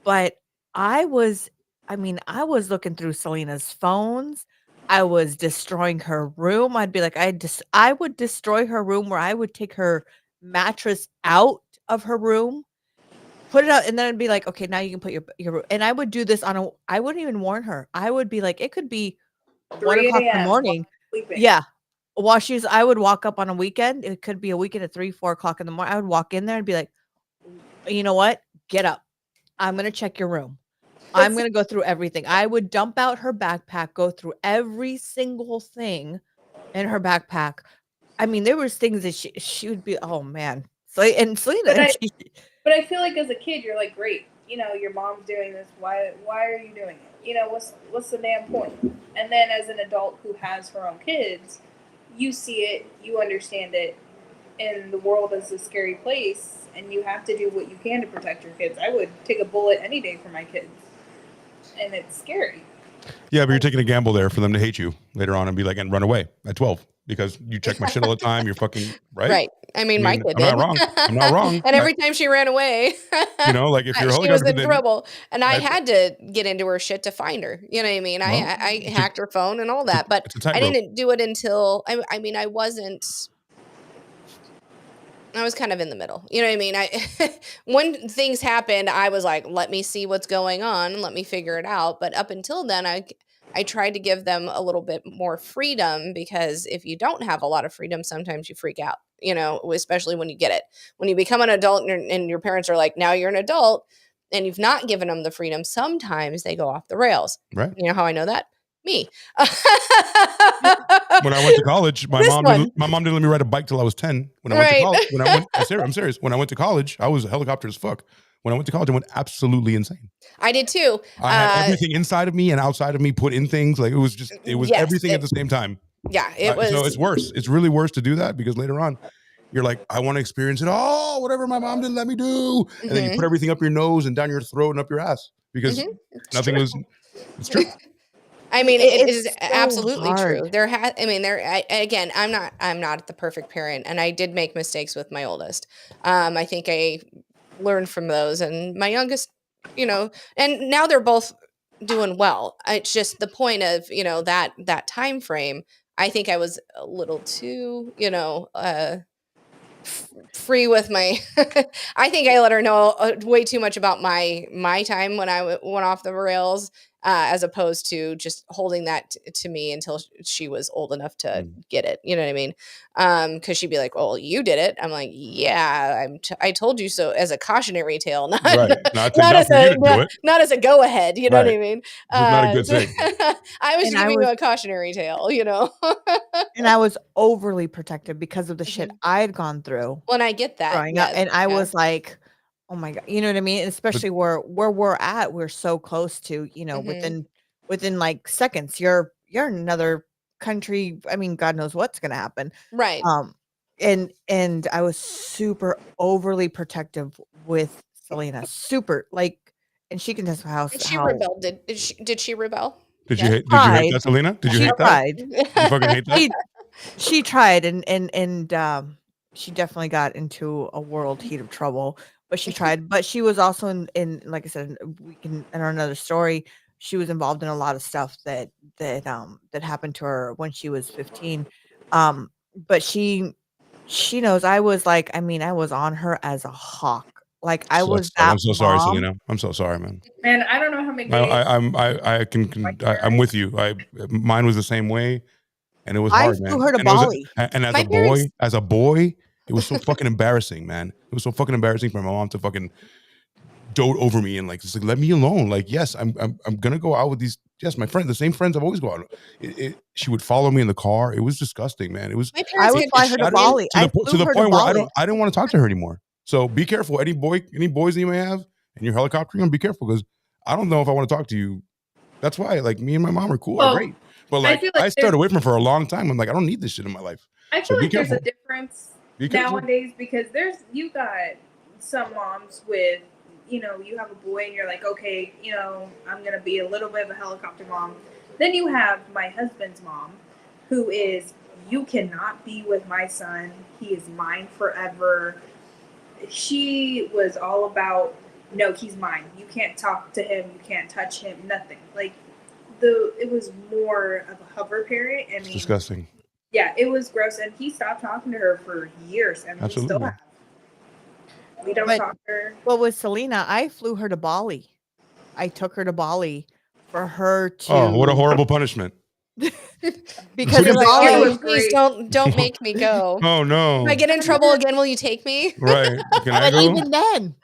But I was looking through Selena's phones. I was destroying her room. I'd be like, I would destroy her room where I would take her mattress out of her room, put it out, and then I'd be like, okay, now you can put your and I would do this I wouldn't even warn her. I would be like, it could be 1 o'clock in the morning. Sleeping. Yeah. I would walk up on a weekend. It could be a weekend at 3, 4 o'clock in the morning. I would walk in there and be like, you know what? Get up. I'm going to check your room. I'm going to go through everything. I would dump out her backpack, go through every single thing in her backpack. I mean, there was things that she would be, oh man. Selena. But I feel like as a kid, you're like, great, your mom's doing this. Why are you doing it? What's the damn point? And then as an adult who has her own kids, you see it, you understand it, and the world is a scary place, and you have to do what you can to protect your kids. I would take a bullet any day for my kids, and it's scary. Yeah, but you're taking a gamble there for them to hate you later on and be like, and run away at 12 because you check my shit all the time. You're fucking right. Right. I mean, my kid I'm not wrong. I'm not wrong. And every time she ran away, like if you're she was in trouble, and I had to get into her shit to find her. You know what I mean? Well, I hacked her phone and all that, but I didn't do it until I was kind of in the middle. You know what I mean? When things happened, I was like, let me see what's going on. Let me figure it out. But up until then, I tried to give them a little bit more freedom, because if you don't have a lot of freedom, sometimes you freak out, especially when you get it. When you become an adult and your parents are like, now you're an adult, and you've not given them the freedom, sometimes they go off the rails. Right. You know how I know that? Me. When I went to college, my mom didn't let me ride a bike till I was 10. When I went to college, I'm serious. When I went to college, I was a helicopter as fuck. When I went to college, I went absolutely insane. I did too. I had everything inside of me and outside of me put in things. Like it was yes, everything at the same time. Yeah, it was. So it's worse. It's really worse to do that, because later on, you're like, I want to experience it all, whatever my mom didn't let me do. And then you put everything up your nose and down your throat and up your ass, because nothing was, it's true. I mean, it is so absolutely hard. true. Again, I'm not the perfect parent, and I did make mistakes with my oldest. I think I learned from those, and my youngest, and now they're both doing well. It's just the point of, that time frame. I think I was a little too, free with my I think I let her know way too much about my time when I went off the rails, as opposed to just holding that to me until she was old enough to get it. You know what I mean? Because she'd be like, well, you did it. I'm like, yeah, I told you so, as a cautionary tale, not as a go ahead. You know what I mean? Not a good thing. I was giving you a cautionary tale, And I was overly protective because of the shit I had gone through. Well, and I get that. Growing up, and I was like, oh my God, you know what I mean? Especially where we're at, we're so close to, within like seconds, you're in another country. I mean, God knows what's going to happen. Right. And I was super overly protective with Selena, super, like, and she can test how she rebelled. Did she rebel? Did Yeah, you hate tried. that, Selena? Did you She hate that? tried. Did you fucking hate that? She tried, and she definitely got into a world heat of trouble. But she tried. But she was also in like I said, we can in another story. She was involved in a lot of stuff that happened to her when she was 15. But she knows I was like, I mean, I was on her as a hawk. Like I was that I'm so sorry, mom. Selena. I'm so sorry, man. And I don't know how many I'm with you. Mine was the same way, and it was I hard, flew man. her to And it was Bali. and My parents- as a boy, it was so fucking embarrassing, man. It was so fucking embarrassing for my mom to fucking dote over me and like just like let me alone. Like, yes, I'm gonna go out with these. Yes, my friends, the same friends I've always gone. She would follow me in the car. It was disgusting, man. It was. My I parents would had fly her to shattered Bali. to I the flew her to point where Bali. I didn't want to talk to her anymore. So be careful. Any boys that you may have and you're helicoptering, be careful because I don't know if I want to talk to you. That's why, like, me and my mom are cool, are great. But like, feel like I stayed away from her for a long time. I'm like, I don't need this shit in my life. I So feel be like there's a careful. difference Be careful. nowadays because you got some moms with, you have a boy and you're like, okay, I'm going to be a little bit of a helicopter mom. Then you have my husband's mom who is, you cannot be with my son. He is mine forever. She was all about, no, he's mine. You can't talk to him. You can't touch him. Nothing. Like, it was more of a hover parent. I mean, Disgusting. yeah, it was gross, and he stopped talking to her for years, and Absolutely. we still have. We don't talk to her. Well, with Selena, I flew her to Bali. I took her to Bali for her to. Oh, what a horrible punishment. Because You're in like, Bali, it oh, was please great. don't make me go. Oh no. If I get in trouble again, will you take me? Right. Can I but go? even then,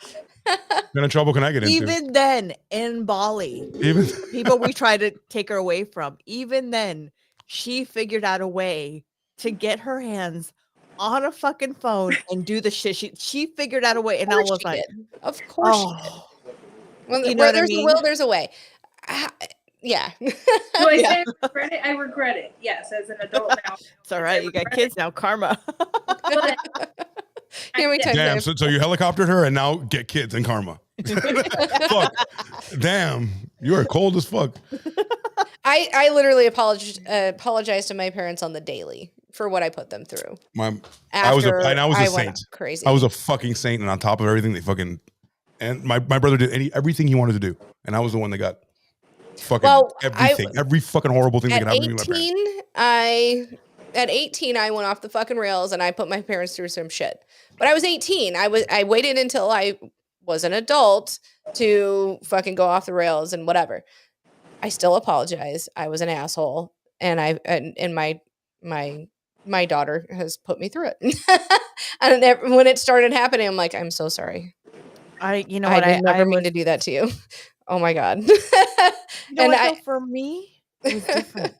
What kind of trouble can I get into? even then, in Bali, Even people we tried to take her away from, even then, she figured out a way to get her hands on a fucking phone and do the shit. She figured out a way, and I was like, Of course she did. oh, When you know where what I there's mean? a will, there's a way. Yeah. Do I Yeah. say I regret it? I regret it. Yes, as an adult now. It's all right. You got kids now, karma. But How many times damn. I've- So you helicoptered her and now get kids and karma. Fuck. Damn. You are cold as fuck. I literally apologized to my parents on the daily for what I put them through. I was a went saint. crazy. I was a fucking saint, and on top of everything, they fucking and my brother did everything he wanted to do, and I was the one that got fucking everything, every fucking horrible thing that could at happen to me. And my parents. At 18, I went off the fucking rails and I put my parents through some shit. But I was 18. I waited until I was an adult to fucking go off the rails and whatever. I still apologize. I was an asshole, and my daughter has put me through it. And when it started happening, I'm like, I'm so sorry. I did never mean to do that to you. Oh my god. For me, it was different.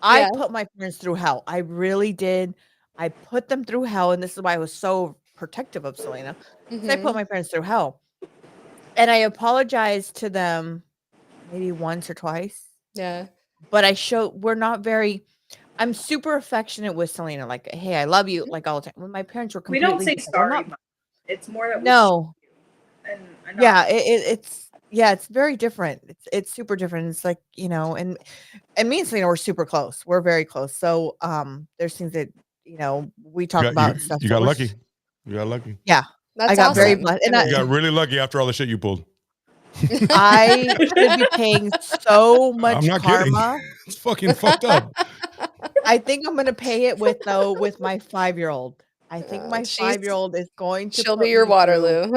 I put my parents through hell. I really did. I put them through hell, and this is why I was so protective of Selena. Mm-hmm. I put my parents through hell, and I apologized to them maybe once or twice. Yeah, but we're not very. I'm super affectionate with Selena. Like, hey, I love you, like all the time. When my parents were we completely, don't say sorry. It's more that we no. And Yeah, it's very different. It's super different. It's like, and me and Selena, we're super close. We're very close. So there's things that we talk about and stuff. You got lucky. You got lucky. Yeah, that's I got awesome. very blessed, and You got really lucky after all the shit you pulled. I should be paying so much I'm not karma. kidding. It's fucking fucked up. I think I'm gonna pay it with my 5-year-old. I think my 5-year-old is going to. She'll be your Waterloo.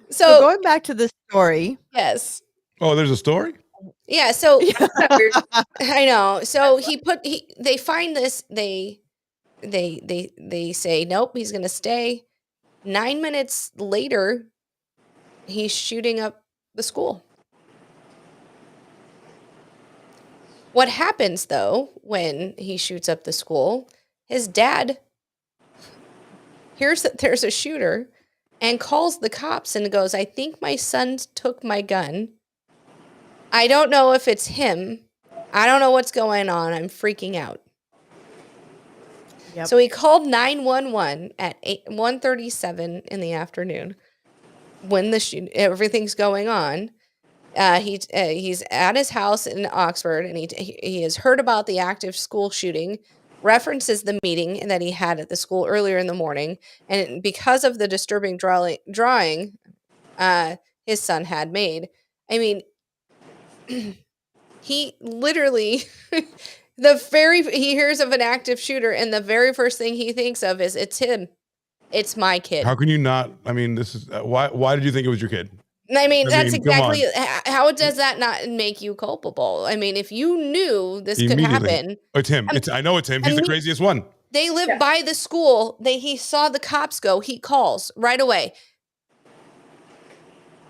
So going back to the story. Yes. Oh, there's a story? Yeah. So I know. So they find this. They say, nope, he's going to stay. 9 minutes later, he's shooting up the school. What happens, though, when he shoots up the school, his dad hears that there's a shooter and calls the cops and goes, I think my son took my gun. I don't know if it's him. I don't know what's going on. I'm freaking out. Yep. So he called 911 at 1:37 in the afternoon when everything's going on. He's at his house in Oxford, and he has heard about the active school shooting, references the meeting that he had at the school earlier in the morning, and because of the disturbing drawing his son had made. I mean, he literally he hears of an active shooter, and the very first thing he thinks of is, it's him. It's my kid. How can you not? I mean, this is why did you think it was your kid? I mean, that's come on. exactly how does that not make you culpable? I mean, if you knew this could Immediately. happen, It's him. I know it's him. He's the craziest one. they live by the school. He saw the cops go. He calls right away.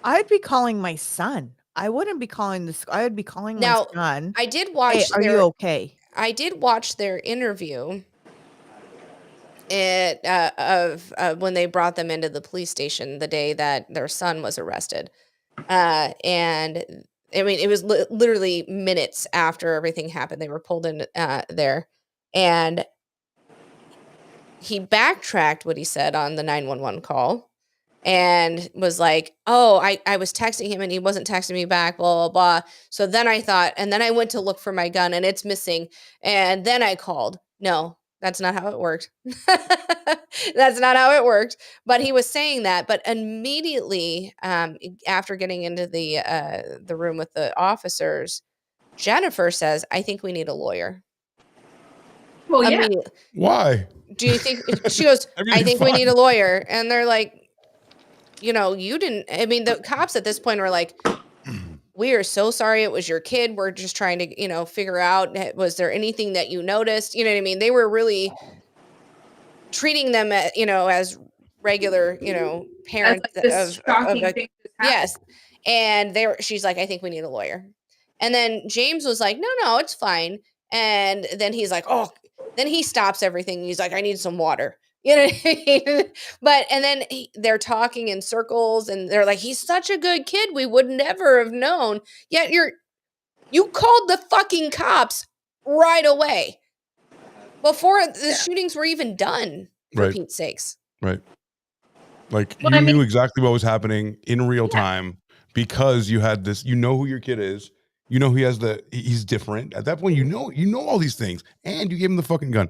I'd be calling my son. I wouldn't be calling this. I would be calling my son. I did watch. Hey, are you okay? I did watch their interview. Of when they brought them into the police station the day that their son was arrested, and I mean, it was literally minutes after everything happened. They were pulled in there, and he backtracked what he said on the 911 call, and was like, "Oh, I was texting him and he wasn't texting me back, blah, blah, blah." So then I thought, and then I went to look for my gun and it's missing. And then I called. No, that's not how it worked. That's not how it worked. But he was saying that. But immediately after getting into the room with the officers, Jennifer says, "I think we need a lawyer." Well, yeah. Why? Do you think she goes, "I think we need a lawyer," and they're like, you didn't. I mean, the cops at this point were like, "We are so sorry. It was your kid. We're just trying to, figure out, was there anything that you noticed?" You know what I mean? They were really treating them, as regular, parents As, like, this shocking thing just happened. yes. And she's like, "I think we need a lawyer." And then James was like, no, it's fine. And then he's like, "Oh," then he stops everything. He's like, "I need some water." You know what I mean? But, and then they're talking in circles and they're like, "He's such a good kid. We would never have known." Yet you called the fucking cops right away before the shootings were even done, for Pete's sakes. Right. Like, you knew exactly what was happening in real time because you had this, who your kid is. You know, he's different. At that point, you know all these things, and you gave him the fucking gun.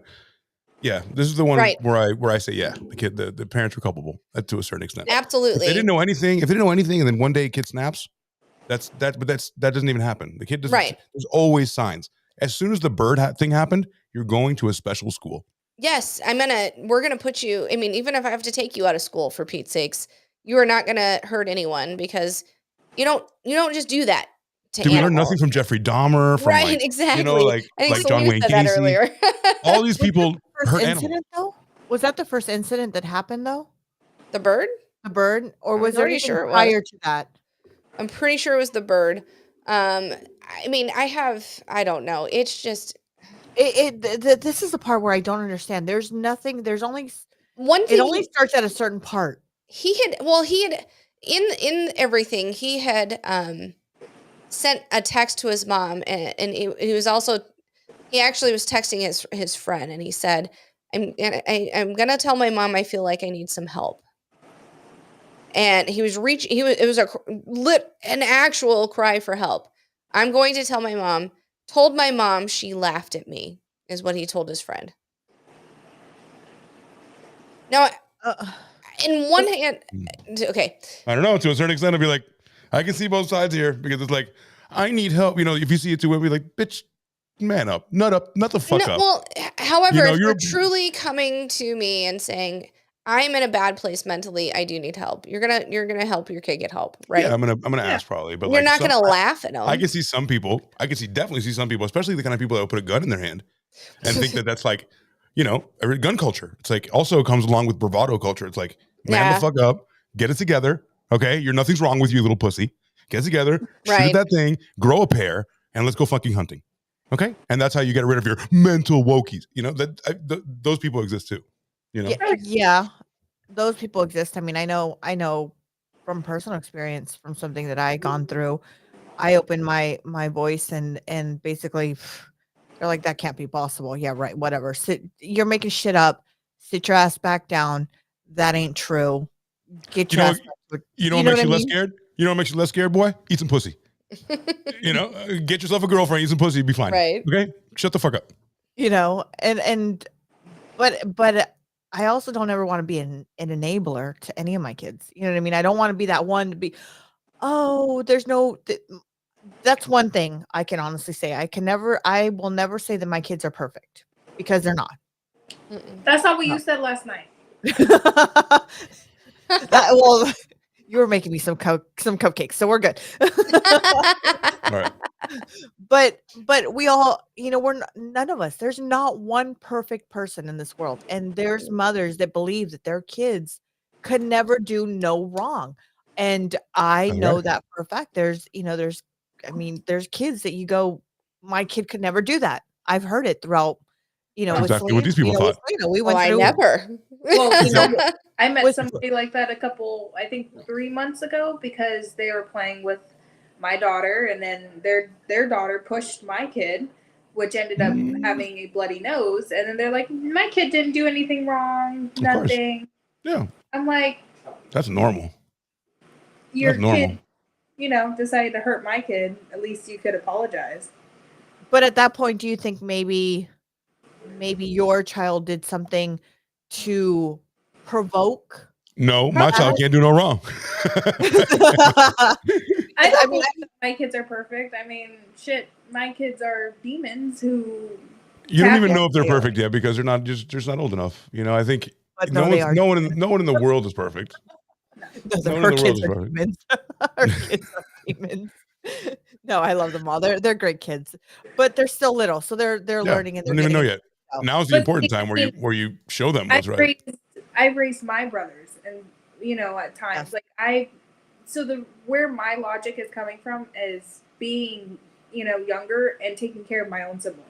Yeah, this is the one where I say, yeah, the parents were culpable to a certain extent. Absolutely. If they didn't know anything, and then one day a kid snaps, that doesn't even happen. The kid doesn't. Right. There's always signs. As soon as the bird thing happened, you're going to a special school. Yes, we're gonna put you. I mean, even if I have to take you out of school, for Pete's sakes, you are not gonna hurt anyone, because you don't just do that. Did we learn nothing from Jeffrey Dahmer? From exactly. like John Wayne Gacy. Earlier. All these people hurt animals. Though? Was that the first incident that happened, though? The bird? The bird? Or was there anything prior to that? I'm pretty sure it was the bird. I mean, I don't know. It's just... This is the part where I don't understand. There's nothing... There's only... One thing... It only starts at a certain part. He had... In everything, he had... sent a text to his mom, and he was also, he actually was texting his friend, and he said, I'm gonna tell my mom I feel like I need some help. And it was an actual cry for help. "I'm going to tell my mom. Told my mom, she laughed at me," is what he told his friend. Now, in one hand, okay. I don't know, to a certain extent, I'd be like, I can see both sides here, because it's like, I need help. If you see it too, we'll be like, bitch, man up, nut the fuck up. Well, however, if you're truly coming to me and saying, "I'm in a bad place mentally, I do need help," you're gonna help your kid get help, right? Yeah, I'm gonna ask probably, but you're not gonna laugh at them. I can see some people. Definitely see some people, especially the kind of people that will put a gun in their hand and think that's like, a gun culture. It's like also comes along with bravado culture. It's like, man the fuck up, get it together, okay? Nothing's wrong with you, little pussy. Get together, shoot that thing, grow a pair, and let's go fucking hunting. Okay? And that's how you get rid of your mental wokies. Those people exist too. Yeah, those people exist. I mean, I know from personal experience, from something that I gone through. I opened my voice and basically they're like, "That can't be possible." Yeah, right. Whatever. You're making shit up. Sit your ass back down. That ain't true. Get your ass back. What makes you less scared? You know what makes you less scared, boy? Eat some pussy. You know, get yourself a girlfriend, eat some pussy, be fine. Right. Okay, shut the fuck up. You know, but I also don't ever want to be an enabler to any of my kids. You know what I mean? I don't want to be that one to be, oh, there's no. That's one thing I can honestly say. I will never say that my kids are perfect because they're not. That's not what you said last night. Well, you were making me some cupcakes, so we're good. All right. But we all, you know, none of us. There's not one perfect person in this world, and there's mothers that believe that their kids could never do no wrong, and I know that for a fact. There's kids that you go, my kid could never do that. I've heard it throughout. You know, That's with exactly what these people thought. We went I through. never. Well, I met With- somebody like that I think 3 months ago, because they were playing with my daughter, and then their daughter pushed my kid, which ended up having a bloody nose. And then they're like, my kid didn't do anything wrong, nothing. Yeah, I'm like, that's normal. your That's normal. kid, you know, decided to hurt my kid. At least you could apologize. But at that point, do you think maybe your child did something to provoke? No, my child can't do no wrong. I don't believe that my kids are perfect. I mean, shit, my kids are demons who. You don't even know if they're perfect yet because they're just not old enough. You know, I think no one in the world is perfect. No one in the world is perfect. Demons. Our kids are demons. No, I love them all. They're great kids, but they're still little, so they're learning and they they're don't even know getting yet. Now's the important time where you show them what's right. I've raised my brothers, and you know, at times where my logic is coming from is being, you know, younger and taking care of my own siblings,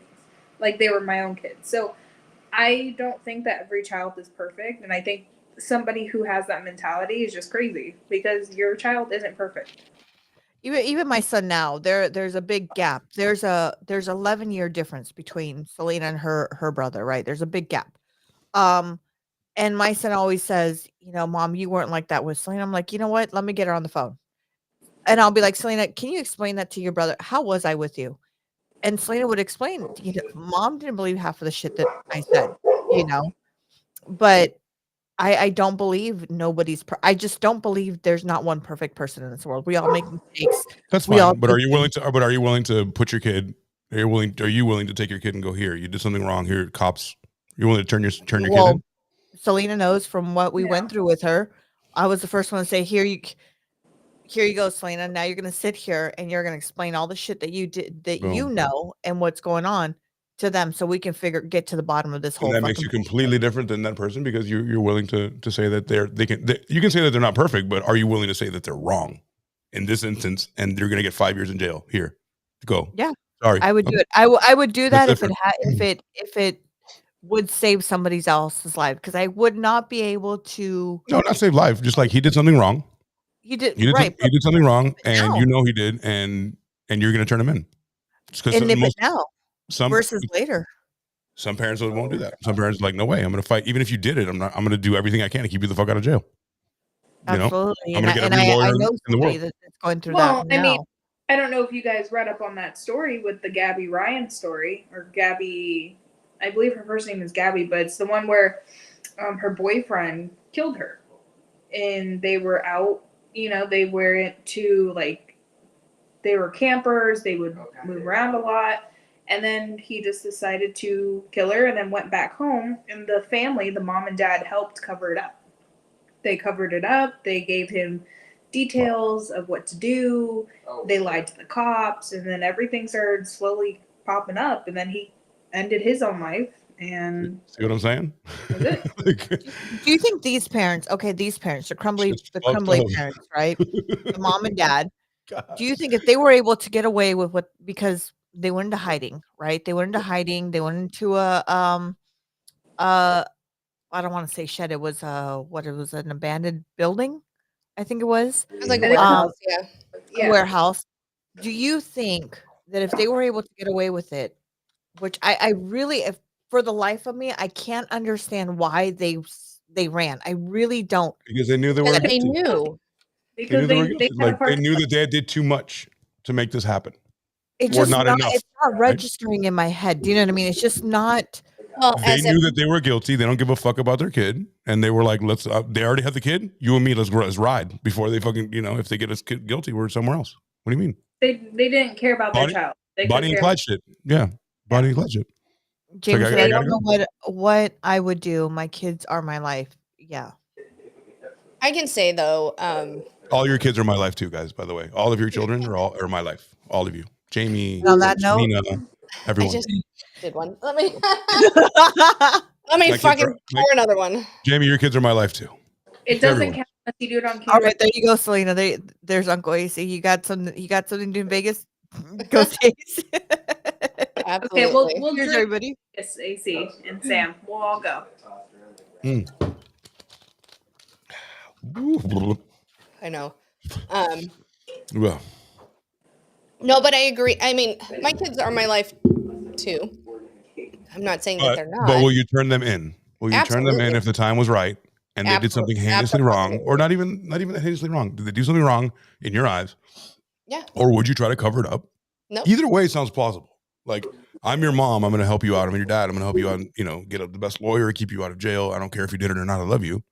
like they were my own kids. So I don't think that every child is perfect, and I think somebody who has that mentality is just crazy because your child isn't perfect. Even my son now, there's a big gap. There's 11-year difference between Selena and her brother, right? There's a big gap. And my son always says, you know, Mom, you weren't like that with Selena. I'm like, you know what? Let me get her on the phone. And I'll be like, Selena, can you explain that to your brother? How was I with you? And Selena would explain, you know, Mom didn't believe half of the shit that I said, you know, but I don't believe I just don't believe there's not one perfect person in this world. We all make mistakes. That's fine. But are you willing to put your kid? Are you willing to take your kid and go, here, you did something wrong. Here, cops. You're willing to turn your kid in? Selena knows from what we went through with her. I was the first one to say, here you go, Selena. Now you're going to sit here and you're going to explain all the shit that you did, that you know, and what's going on to them, so we can get to the bottom of this whole. And that makes you completely different than that person because you're willing to say that you can say that they're not perfect, but are you willing to say that they're wrong in this instance and they're going to get 5 years in jail? Here, go. Yeah, sorry, I would do it. I would do that if it would save somebody else's life, because I would not be able to. No, not save life. Just like he did something wrong. He did something wrong, and you know he did, and you're going to turn him in. And nip it now. Versus later. Some parents won't do that. Some parents are like, no way, I'm going to fight. Even if you did it, I'm going to do everything I can to keep you the fuck out of jail. Absolutely. I'm going to get every lawyer in the world that's going through that. Well, I mean, I don't know if you guys read up on that story with the Gabby Ryan story, or Gabby, I believe her first name is Gabby, but it's the one where her boyfriend killed her, and they were out, you know, they were they were campers, they would move around a lot. And then he just decided to kill her and then went back home. And the family, the mom and dad, helped cover it up. They covered it up. They gave him details of what to do. They lied to the cops. And then everything started slowly popping up. And then he ended his own life. And see what I'm saying? Do you think these parents, the Crumbley parents, right? The mom and dad. God. Do you think if they were able to get away with because they went into hiding, right? They went into hiding. They went into I don't want to say shed. It was an abandoned building. I think it was. It was like a warehouse, a warehouse. Do you think that if they were able to get away with it, which I really, for the life of me, I can't understand why they ran. I really don't. Because they knew they were. They knew. Because they knew that they did too much. to make this happen. It's Or just not not, enough, it's not right? registering in my head. Do you know what I mean? It's just not. Well, They as knew if that they were guilty. They don't give a fuck about their kid, and they were like, "Let's." They already had the kid. You and me, let's ride before they fucking. If they get us guilty, we're somewhere else. What do you mean? They didn't care about Bonnie- their child. They could Bonnie and care Clyde shit. Yeah, Bonnie and Clyde shit. James like, said, I I gotta don't know what I would do. My kids are my life. Yeah. I can say though, All your kids are my life too, guys. By the way, all of your children are my life. All of you, Jamie, On that note, Nina, I everyone. just did one. Let me oh, let me My kids fucking are- pour another one. Jamie, your kids are my life too. It doesn't Everyone. count unless you do it on all camera. right, there you go, Selena. There's Uncle AC. You got something to do in Vegas? Go States. Absolutely. Okay, we'll Here's drink everybody. this, AC and Sam. We'll all go. I know. Well, No, but I agree. I mean, my kids are my life too. I'm not saying that they're not. but will you turn them in? Will you turn them in Absolutely. if the time was right and they did something heinously wrong, or not even heinously wrong? Did they do something wrong in your eyes? Yeah. Or would you try to cover it up? No. Either way sounds plausible. Like, I'm your mom. I'm going to help you out. I'm your dad. I'm going to help you out. Get the best lawyer, keep you out of jail. I don't care if you did it or not. I love you.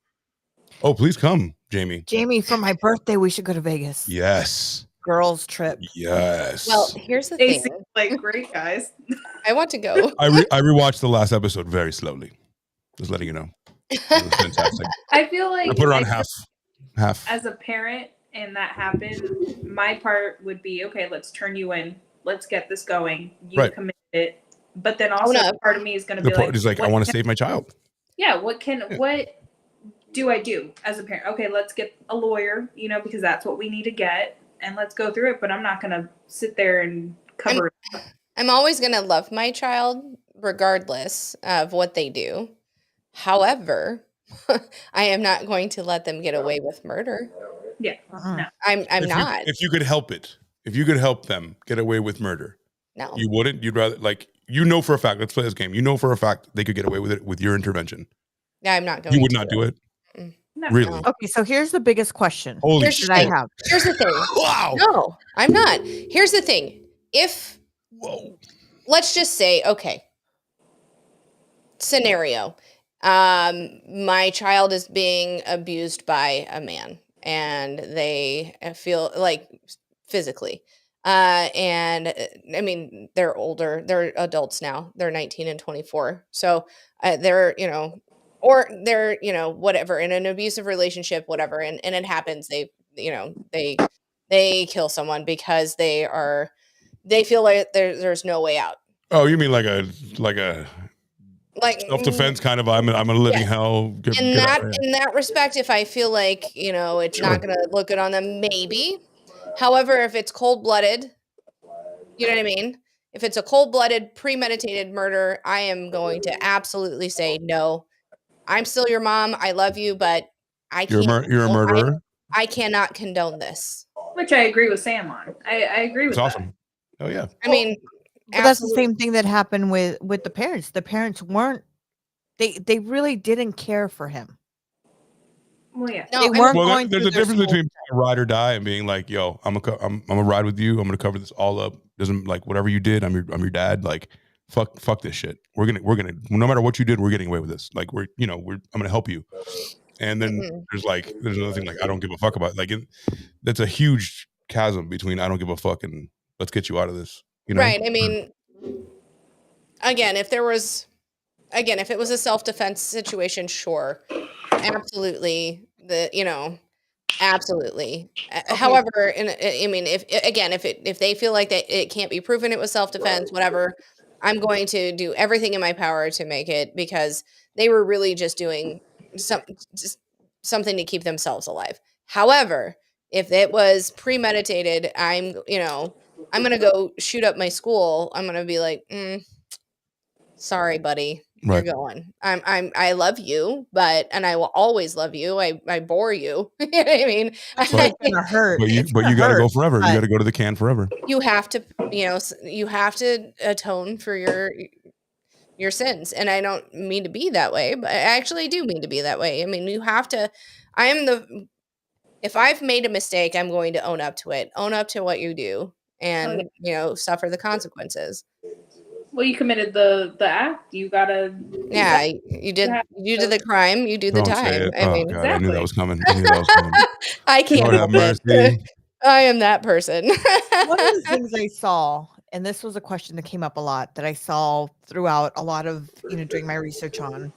Oh, please come, Jamie. Jamie, for my birthday, we should go to Vegas. Yes. Girls trip. Yes. Well, here's the thing. AC, like, great guys. I want to go. I rewatched the last episode very slowly. Just letting you know. It was fantastic. I feel like I put her on half. as a parent and that happened, my part would be, okay, let's turn you in. Let's get this going. You Right. committed it. But then also part of me is going to The be part like, is like, I what want to can- save my child. Yeah, what do I do as a parent? Okay, let's get a lawyer, because that's what we need to get, and let's go through it. But I'm not going to sit there and cover it up. I'm always going to love my child regardless of what they do. However, I am not going to let them get away with murder. Yeah, no. I'm not. If you could help it, if you could help them get away with murder, No. you wouldn't. You'd rather, for a fact. Let's play this game. For a fact they could get away with it with your intervention. Yeah, I'm not going. You would not do it. No. Really? Okay, so here's the biggest question Holy Here's shit! the that I thing. have. Here's the thing. Wow. No, I'm not. Here's the thing. If Whoa. let's just say, okay, scenario, my child is being abused by a man, and they feel like physically. And I mean, they're older, they're adults now, they're 19 and 24. So they're, or they're, whatever, in an abusive relationship, whatever. And it happens. They kill someone because they feel like there's no way out. Oh, you mean like a Like self-defense kind of? I'm a living Yes. hell. in that respect, if I feel like, it's not going to look good on them, maybe. However, if it's cold-blooded, you know what I mean? If it's a cold-blooded, premeditated murder, I am going to absolutely say no. I'm still your mom. I love you, but I can't. You're a murderer. I cannot condone this. Which I agree with Sam on. I agree with It's that. awesome. Oh yeah. I mean, But that's the absolutely. same thing that happened with the parents. The parents weren't. They really didn't care for him. Well, yeah. No, They I mean, weren't Well, going there's through a their difference soul between being a ride or die and being like, yo, I'm gonna ride with you. I'm gonna cover this all up. Doesn't like whatever you did. I'm your dad. Like, fuck this shit. We're gonna no matter what you did, we're getting away with this. Like I'm gonna help you. And then there's another thing like I don't give a fuck about. Like that's a huge chasm between I don't give a fuck and let's get you out of this. Right. I mean, again, if it was a self-defense situation, sure, absolutely. Absolutely. However, I mean, if they feel like that it can't be proven it was self-defense, whatever, I'm going to do everything in my power to make it, because they were really just doing something to keep themselves alive. However, if it was premeditated, I'm going to go shoot up my school. I'm going to be like, sorry, buddy. Right. You're going. I love you, and I will always love you. I bore you. You know what I mean? It's gonna hurt. But you got to go forever. You got to go to the can forever. You have to, you have to atone for your sins. And I don't mean to be that way, but I actually do mean to be that way. I mean, you have to. If I've made a mistake, I'm going to own up to it. Own up to what you do, and Okay. you know, suffer the consequences. Well, you committed the act. You gotta. Yeah, you did the crime, you do the Don't say time. it. I Oh mean, God, I knew that Exactly. was coming. I knew that was coming. I can't Lord have help it. mercy. I am that person. One of the things I saw, and this was a question that came up a lot that I saw throughout a lot of, doing my research on,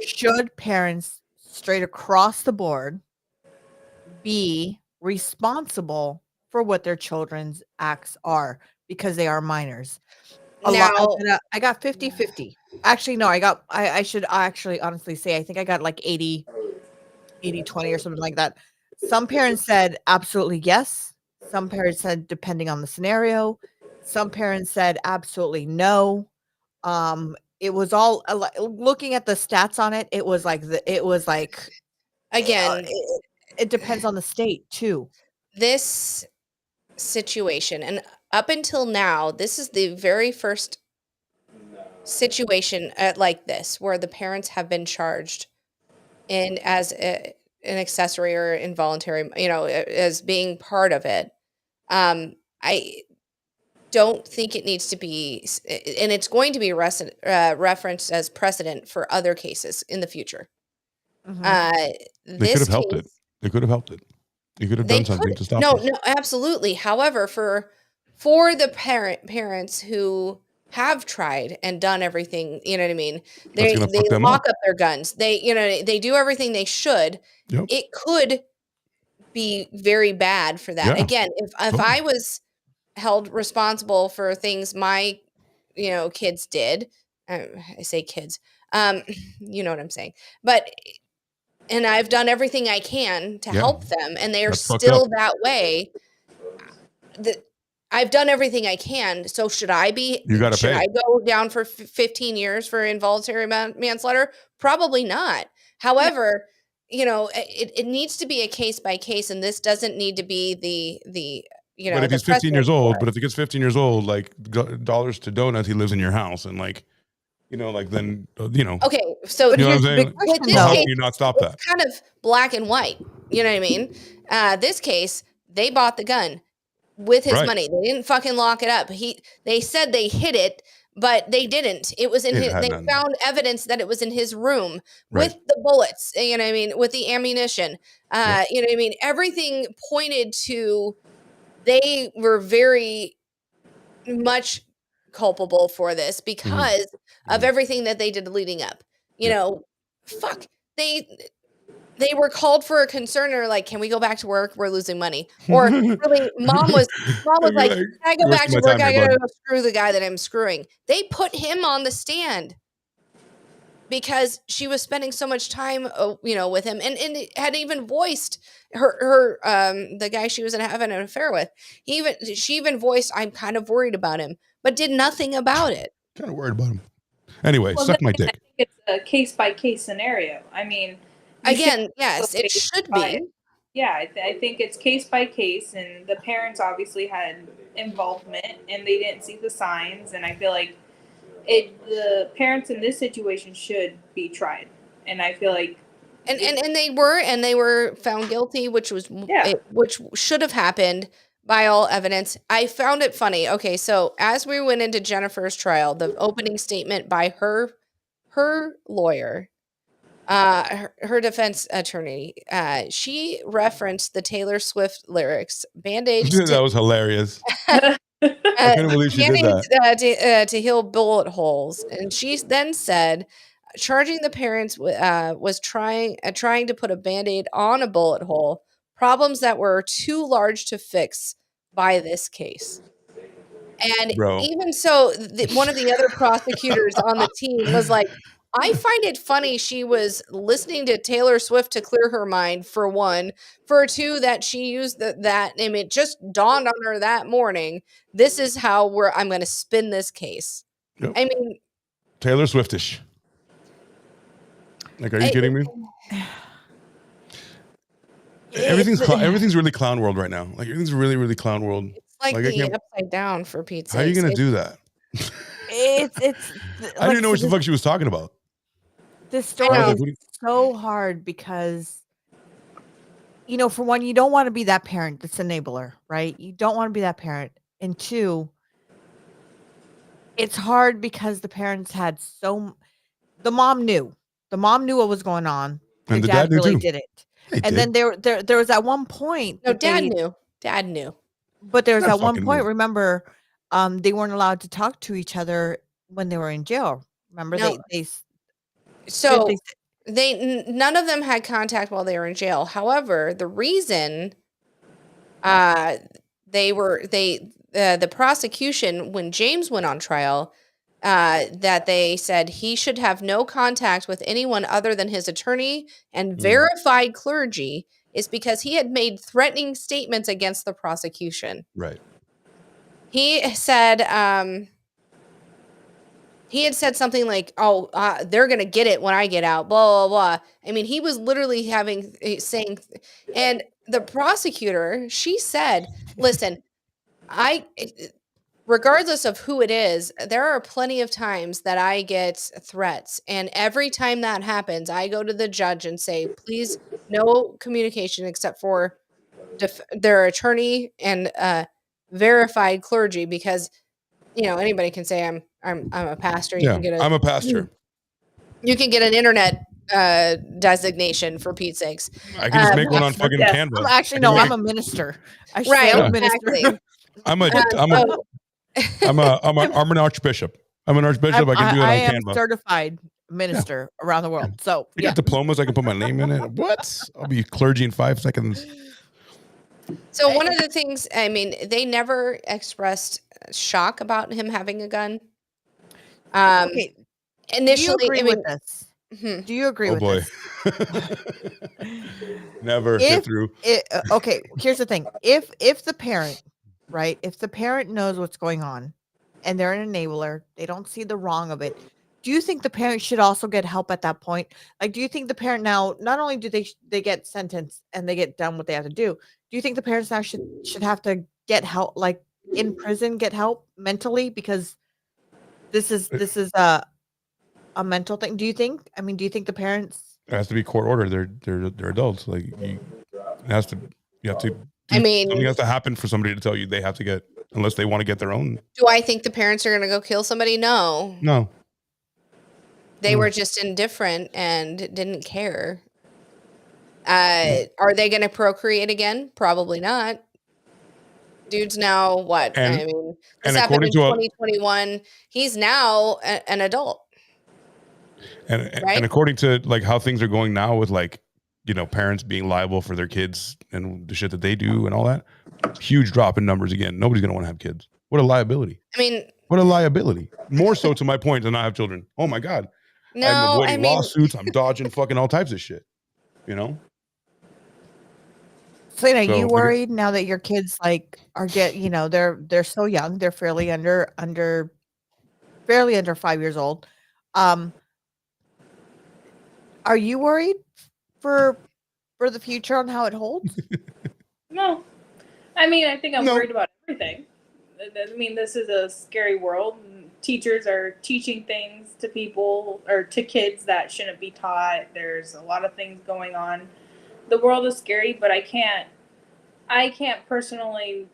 should parents straight across the board be responsible for what their children's acts are because they are minors? A lot. Now, I got 50-50. Actually, no, I should actually honestly say I think I got like 80-20 or something like that. Some parents said absolutely yes. Some parents said depending on the scenario. Some parents said absolutely no. It was all looking at the stats on it. It was like again, it depends on the state too. this situation, and up until now, this is the very first situation like this where the parents have been charged in as an accessory or involuntary, you know, as being part of it. I don't think it needs to be, and it's going to be referenced as precedent for other cases in the future. Mhm. They could have helped it. They could have helped it. You could have done something to stop this. No, absolutely. However, for the parents who have tried and done everything, you know what I mean? That's They gonna fuck them lock up. up their guns. They, you know, they do everything they should. Yep. It could be very bad for that. Yeah. Again, if Totally. I was held responsible for things my, you know, kids did, I say kids, you know what I'm saying, but and I've done everything I can to Yeah. help them, and they are That's fucked still up. that way. I've done everything I can. So should I be? You gotta Should pay. I go down for 15 years for involuntary manslaughter? Probably not. However, you know, it needs to be a case by case, and this doesn't need to be the you know. But if the he's 15 years precedent for old, it. but if he gets 15 years old, like dollars to donuts, he lives in your house, and like, you know, like then, you know, Okay, so But you know what here's I'm the big saying? with question this So how though. case, can you not stop that? it's kind of black and white. You know what I mean? This case, they bought the gun with his Right. money. They didn't fucking lock it up. They said they hid it, but they didn't. It was in It his. had They none. found evidence that it was in his room Right. with the bullets. You know what I mean? With the ammunition. Yep. You know what I mean? Everything pointed to they were very much culpable for this because of Mhm. everything that they did leading up. You Yep. know, fuck. They were called for a concern or like, can we go back to work? We're losing money. Or really, mom was like, can I go "You're back wasting to my work? time I here, gotta bud." go screw the guy that I'm screwing. They put him on the stand because she was spending so much time, you know, with him, and had even voiced her the guy she was having an affair with. She even voiced, I'm kind of worried about him, but did nothing about it. Kind of worried about him. Anyway, Well, suck then my again, I dick. think it's a case by case scenario. I mean, you shouldn't Again, yes, it go should by- be. Yeah, I think it's case by case, and the parents obviously had involvement, and they didn't see the signs. And I feel like the parents in this situation should be tried, and I feel like And they were found guilty, which was Yeah. which should have happened by all evidence. I found it funny. Okay, so as we went into Jennifer's trial, the opening statement by her lawyer, her defense attorney, she referenced the Taylor Swift lyrics, "Band-Aids That was hilarious. I couldn't believe she did that. To heal bullet holes." And she then said, charging the parents was trying to put a Band-Aid on a bullet hole, problems that were too large to fix by this case. And Bro. even so, one of the other prosecutors on the team was like, I find it funny she was listening to Taylor Swift to clear her mind, for one. For two, that she used that. I mean, it just dawned on her that morning. This is how I'm going to spin this case. Yep. I mean, Taylor Swiftish. Like, are you kidding me? Everything's really clown world right now. Like, everything's really, really clown world. It's like I the can't- upside down for Pete's How are you sakes. going to do that? It's I didn't know what the fuck she was talking about. This story know. is so hard because, for one, you don't want to be that parent that's enabler, right? You don't want to be that parent. And two, it's hard because the parents had the mom knew what was going on. And the dad dad knew really too. didn't. They And did. then there was at one point No, that Dad knew. Dad knew. but there was Dad at one fucking point, knew. remember, they weren't allowed to talk to each other when they were in jail. Remember, No. they So they none of them had contact while they were in jail. However, the reason the prosecution, when James went on trial, that they said he should have no contact with anyone other than his attorney and verified clergy is because he had made threatening statements against the prosecution. Right. He said something like, "Oh, they're gonna get it when I get out." Blah blah blah. I mean, he was literally saying, and the prosecutor, she said, "Listen, regardless of who it is, there are plenty of times that I get threats, and every time that happens, I go to the judge and say, please, no communication except for their attorney and verified clergy, because." Anybody can say I'm a pastor. You Yeah, can get I'm a pastor. You can get an internet designation, for Pete's sakes. I can just make one on fucking Yeah. Canva. I'm actually no, I'm a minister. I should say I'm a minister. Exactly. I'm an archbishop. I'm an archbishop. I can do it I on am Canva. certified minister around the world. So I got diplomas. I can put my name in it. What? I'll be clergy in 5 seconds. So one of the things, I mean, they never expressed shock about him having a gun. Okay. Initially, Do you agree with this? Mhm. Do you agree Oh with boy. this? Never sit through. Okay, here's the thing. If the parent, right? If the parent knows what's going on and they're an enabler, they don't see the wrong of it. Do you think the parent should also get help at that point? Like, do you think the parent now, not only do they get sentenced and they get done what they have to do you think the parents now should have to get help, like in prison, get help mentally, because this is a mental thing? Do you think? I mean, do you think the parents? It has to be court order. They're adults. Like you have to. I mean, something has to happen for somebody to tell you they have to get, unless they want to get their own. do I think the parents are going to go kill somebody? No. They were just indifferent and didn't care. Are they going to procreate again? Probably not. Dude's now what? And, I mean, and this happened in according 2021. He's now an adult. And right? and according to like how things are going now with like, parents being liable for their kids and the shit that they do and all that, huge drop in numbers again. Nobody's going to want to have kids. What a liability. I mean, what a liability. More so to my point than I have children. Oh my God. no, I'm avoiding lawsuits. I'm dodging fucking all types of shit. Selena, are you worried now that your kids like are they're so young, they're fairly under 5 years old. Are you worried for the future on how it holds? No. I mean, I think I'm worried about everything. I mean, this is a scary world. Teachers are teaching things to people or to kids that shouldn't be taught. There's a lot of things going on. The world is scary, but I can't personally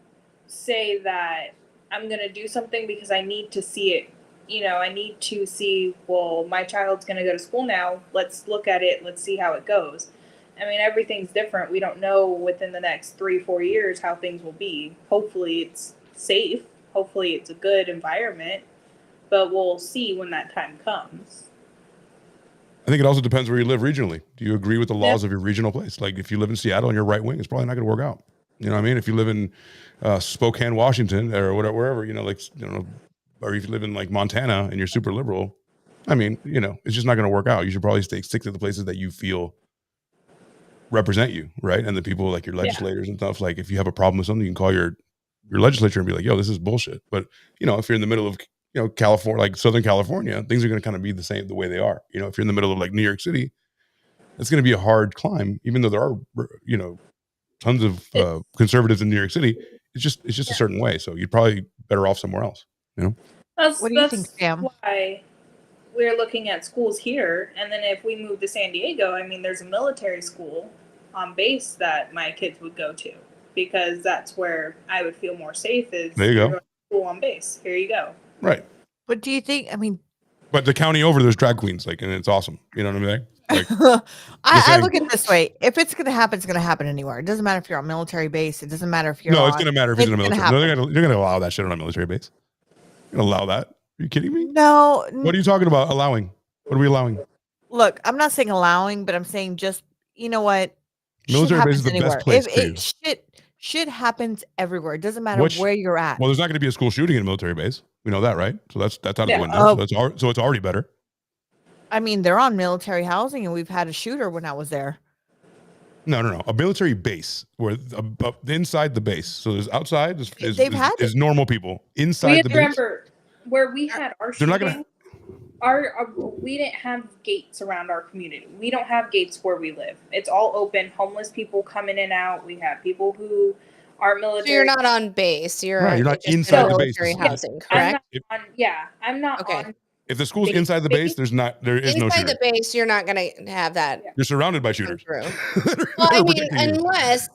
say that I'm going to do something because I need to see it. I need to see, well, my child's going to go to school now. Let's look at it. Let's see how it goes. I mean, everything's different. We don't know within the next 3-4 years how things will be. Hopefully it's safe. Hopefully it's a good environment, but we'll see when that time comes. I think it also depends where you live regionally. Do you agree with the laws of your regional place? Like if you live in Seattle and you're right wing, it's probably not going to work out. You know what I mean? If you live in Spokane, Washington, or whatever, wherever, or if you live in like Montana and you're super liberal, I mean, it's just not going to work out. You should probably stick to the places that you feel represent you, right? And the people like your legislators and stuff. Like if you have a problem with something, you can call your legislature and be like, yo, this is bullshit. But if you're in the middle of California, like Southern California, things are going to kind of be the same the way they are. If you're in the middle of like New York City, it's going to be a hard climb, even though there are tons of conservatives in New York City. It's just a certain way. So you're probably better off somewhere else. What do you think, Sam? Why we're looking at schools here, and then if we move to San Diego, I mean, there's a military school on base that my kids would go to. because that's where I would feel more safe. Is There you you're go. going to school on base. Here you go. Right. But do you think? I mean, But the county over, there's drag queens, like, and it's awesome. You know what I mean? Like, I saying- look at it this way: if it's going to happen, it's going to happen anywhere. It doesn't matter if you're on military base. It doesn't matter if you're. no, it's on, going to matter if it's in a it's gonna military. No, happen. they're going to allow that shit on a military base. You're going to allow that? Are you kidding me? No. What are you talking about allowing? What are we allowing? Look, I'm not saying allowing, but I'm saying just, you know what? Shit Military base is happens the best place If for you. shit happens everywhere. It doesn't matter Which- where you're at. Well, there's not going to be a school shooting in a military base. We know that, right? So that's out of Yeah. the window. Oh. So it's already better. I mean, they're on military housing, and we've had a shooter when I was there. No. A military base where inside the base. So there's outside is normal people. We Inside have the to base. remember where we had our They're not shooting. gonna- We didn't have gates around our community. We don't have gates where we live. It's all open. Homeless people come in and out. We have people who are military. So you're not on base. You're Right, you're not just in inside the base. military housing, I'm correct? not on. Yeah, I'm not Okay. on. If the school's Base. inside the base, there is no Inside shooting. the base, you're not going to have that. You're surrounded by come shooters. through. That Well, are I mean, protecting you. unless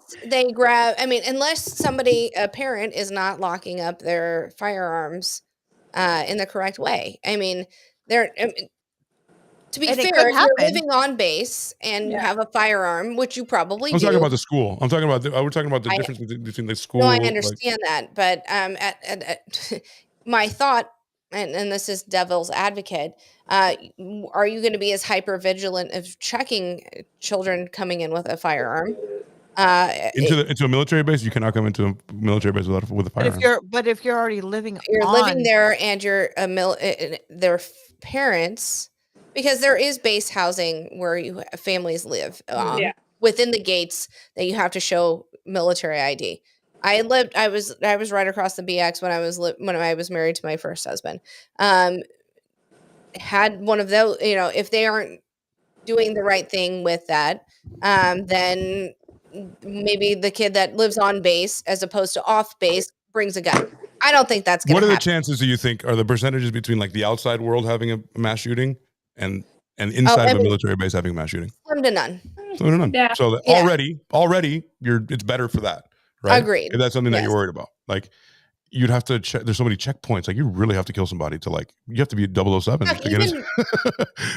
a parent is not locking up their firearms in the correct way. I mean, to be And it fair, could if you're happen. living on base and you Yeah. have a firearm, which you probably I'm do. talking about the school. I'm talking about we're talking about the I- difference between the school. No, I like- understand that, but my thought, and this is devil's advocate, are you going to be as hyper vigilant of checking children coming in with a firearm? into a military base, you cannot come into a military base with a But firearm. if you're already living, You're on, living there and you're their parents, because there is base housing where families live Yeah. within the gates that you have to show military ID. I was right across the BX when I was married to my first husband. Had one of those, if they aren't doing the right thing with that, then maybe the kid that lives on base as opposed to off base brings a gun. I don't think that's going What to are the happen. chances, do you think, are the percentages between like the outside world having a mass shooting and inside of a military base having a mass shooting? Slim to none. So none. Yeah. So that Yeah. already it's better for that, right? Agreed. If that's something that Yes. you're worried about, like you'd have to check. There's so many checkpoints. Like you really have to kill somebody to like. You have to be 007 Heck, to get even-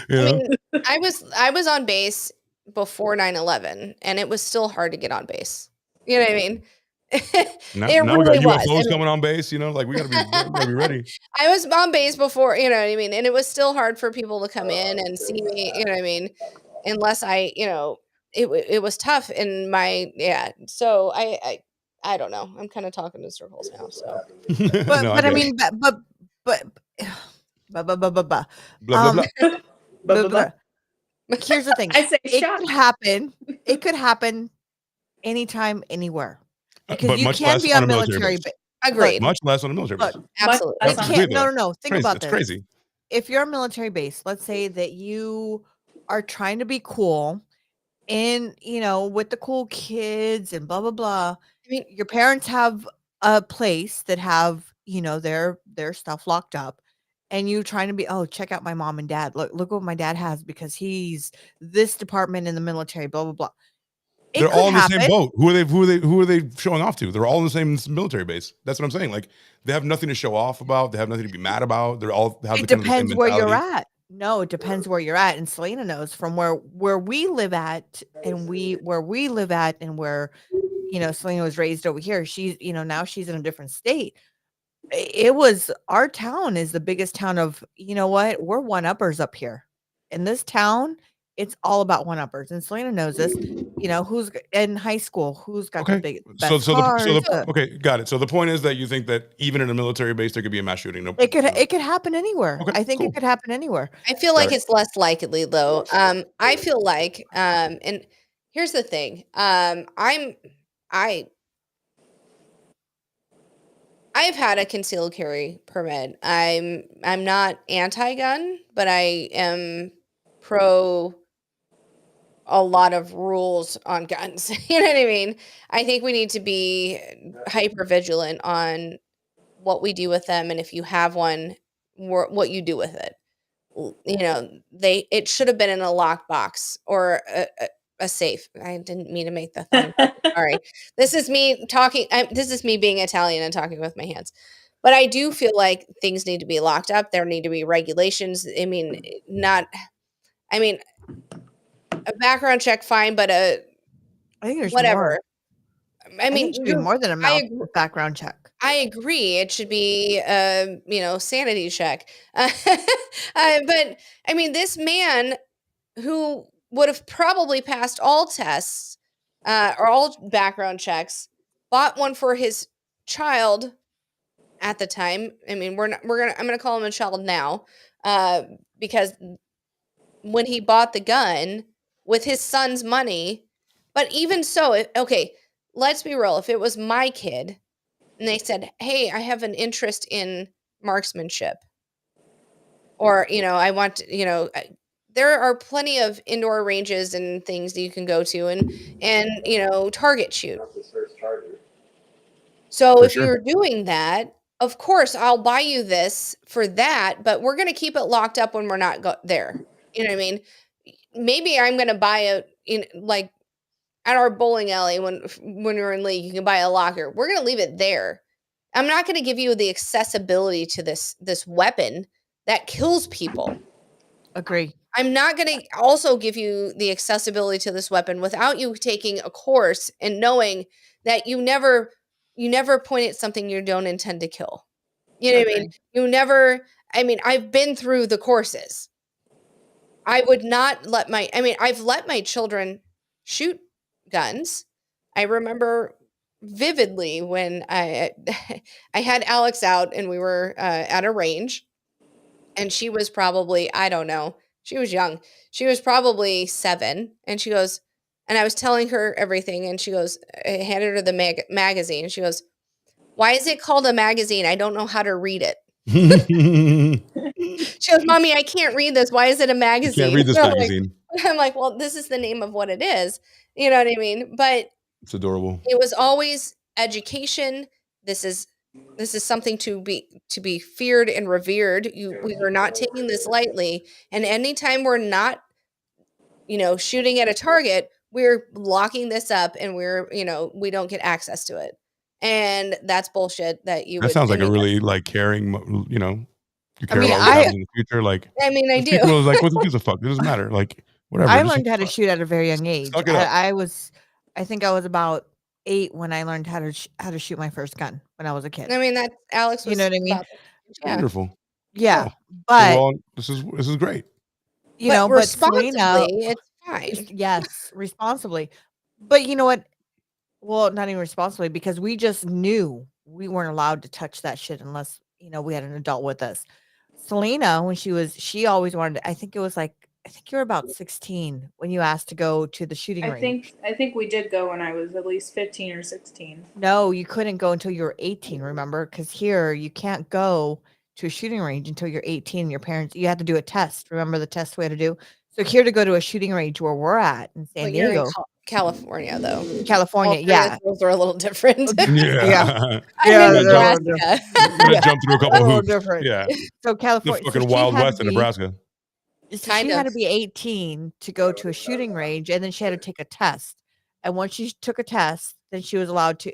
you know? I mean, I was on base before 9/11, and it was still hard to get on base. You know what I mean? now it we really got was. UFOs I mean- coming on base. You know, like we gotta be ready. I was on base before, you know what I mean? And it was still hard for people to come in and see me, you know what I mean? Unless it was tough in so I don't know. I'm kind of talking in circles now. So but No, but I get it. mean, but blah, blah, blah, blah, blah. Blah, blah, blah. Blah, blah, blah. Here's the thing. I say It shot. could happen. It could happen anytime, anywhere. Because But you much can less be on on a military military base. agreed. Much less on a military Look, base. Absolutely. You That's can't. agreed, No, though. no, no. Think Crazy. about That's this. crazy. If you're a military base, let's say that you are trying to be cool and with the cool kids and blah blah blah. I mean, Your parents have a place that have their stuff locked up, and you trying to be, oh, check out my mom and dad, look what my dad has because he's this department in the military, blah blah blah. They're all in the same happen. boat. Who are they showing off to? They're all in the same military base. That's what I'm saying. Like they have nothing to show off about. They have nothing to be mad about. They're all have It the kind of the same depends where you're mentality. at. No, it depends where you're at. And Selena knows from where we live at, and where Selena was raised over here. She's now she's in a different state. It was our town is the biggest town of what, we're one uppers up here in this town. It's all about one uppers, and Selena knows this. Who's in high school, who's got the Okay. best cars. Okay, got it. So the point is that you think that even in a military base there could be a mass shooting. No, It could happen anywhere. Okay, I think cool. it could happen anywhere. I feel like Got it. it's less likely though. I feel like, and here's the thing. I've had a concealed carry permit. I'm not anti-gun, but I am pro a lot of rules on guns. You know what I mean? I think we need to be hyper vigilant on what we do with them, and if you have one, what you do with it. It should have been in a lockbox or a safe. I didn't mean to make the thumb. Sorry. This is me talking. This is me being Italian and talking with my hands. But I do feel like things need to be locked up. There need to be regulations. I mean, a background check, fine, but I think there's whatever. more. I I mean, think it should be more than a background check. I agree. It should be, sanity check. But I mean, this man who would have probably passed all tests or all background checks, bought one for his child at the time. I mean, I'm gonna call him a child now, because when he bought the gun with his son's money, but even so, okay, let's be real. If it was my kid and they said, "Hey, I have an interest in marksmanship," or I want, there are plenty of indoor ranges and things that you can go to and target shoot. So For if sure. you're doing that, of course, I'll buy you this for that, but we're going to keep it locked up when we're not there. You know what I mean? Maybe I'm going to buy like at our bowling alley when you're in league, you can buy a locker. We're going to leave it there. I'm not going to give you the accessibility to this weapon that kills people. Agree. I'm not going to also give you the accessibility to this weapon without you taking a course and knowing that you never point at something you don't intend to kill. You know what I mean? You never, I've been through the courses. I would not I've let my children shoot guns. I remember vividly when I had Alex out and we were at a range, and she was probably, I don't know, she was young. She was probably 7, and she goes, and I was telling her everything, and she goes, I handed her the magazine, and she goes, "Why is it called a magazine? I don't know how to read it." She goes, "Mommy, I can't read this. Why is it a magazine?" Can't read this magazine. I'm like, well, this is the name of what it is. You know what I mean? But It's adorable. it was always education. This is something to be feared and revered. We are not taking this lightly. And anytime we're not, shooting at a target, we're locking this up and we don't get access to it. And that's bullshit that you That would. sounds like a really caring, you care about what I happens in the future. Like, I do. people are like, "What gives a fuck? It doesn't matter." Like, whatever. I just learned how to shoot at a very young age. suck it up. I think I was about 8 when I learned how to shoot my first gun when I was a kid. That Alex was. You know what I mean? Yeah. Wonderful. Yeah, Oh, but well, this is great. but responsibly, Selena, it's fine. yes, responsibly. But you know what? Well, not even responsibly, because we just knew we weren't allowed to touch that shit unless, we had an adult with us. Selena, when she always wanted to, I think you were about 16 when you asked to go to the shooting range. I think we did go when I was at least 15 or 16. No, you couldn't go until you were 18, remember? Because here you can't go to a shooting range until you're 18. You had to do a test. Remember the test we had to do? So here to go to a shooting range where we're at in San You're in Diego. California, though. California, yeah. Those are a little different. Yeah. I'm in they're Nebraska. Gonna jump through a couple a little hoops. different. Yeah. So The California, fucking Wild West in Nebraska. So she had to be 18 to go to a shooting range, and then she had to take a test. And once she took a test, then she was allowed to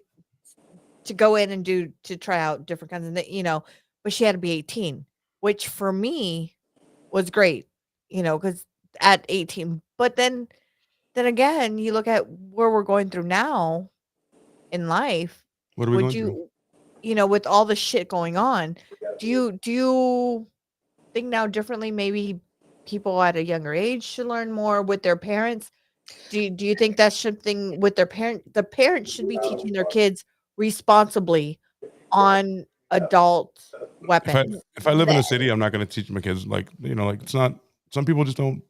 go in and to try out different kinds of, but she had to be 18, which for me was great, because at 18. But then again, you look at where we're going through now in life. What are we going through? With all the shit going on, do you think now differently? Maybe people at a younger age should learn more with their parents. Do you think that's something with their parent? The parents should be teaching their kids responsibly on adult weapons. If I live in a city, I'm not going to teach my kids it's not. Some people just don't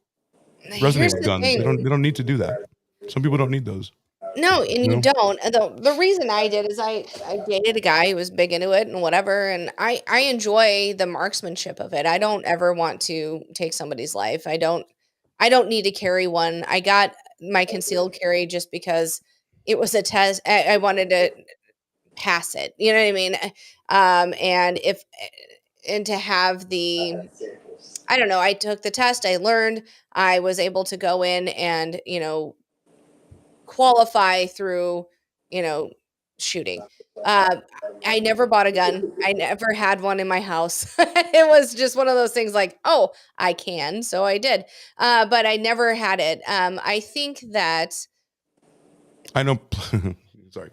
resonate with guns. They don't need to do that. Some people don't need those. No, and you don't. And the reason I did is I dated a guy who was big into it and whatever, and I enjoy the marksmanship of it. I don't ever want to take somebody's life. I don't need to carry one. I got my concealed carry just because it was a test. I wanted to pass it. You know what I mean? And to have the, I don't know, I took the test, I learned, I was able to go in and, qualify through, shooting. I never bought a gun. I never had one in my house. It was just one of those things like, oh, I can, so I did. But I never had it. I think that, I know. Sorry.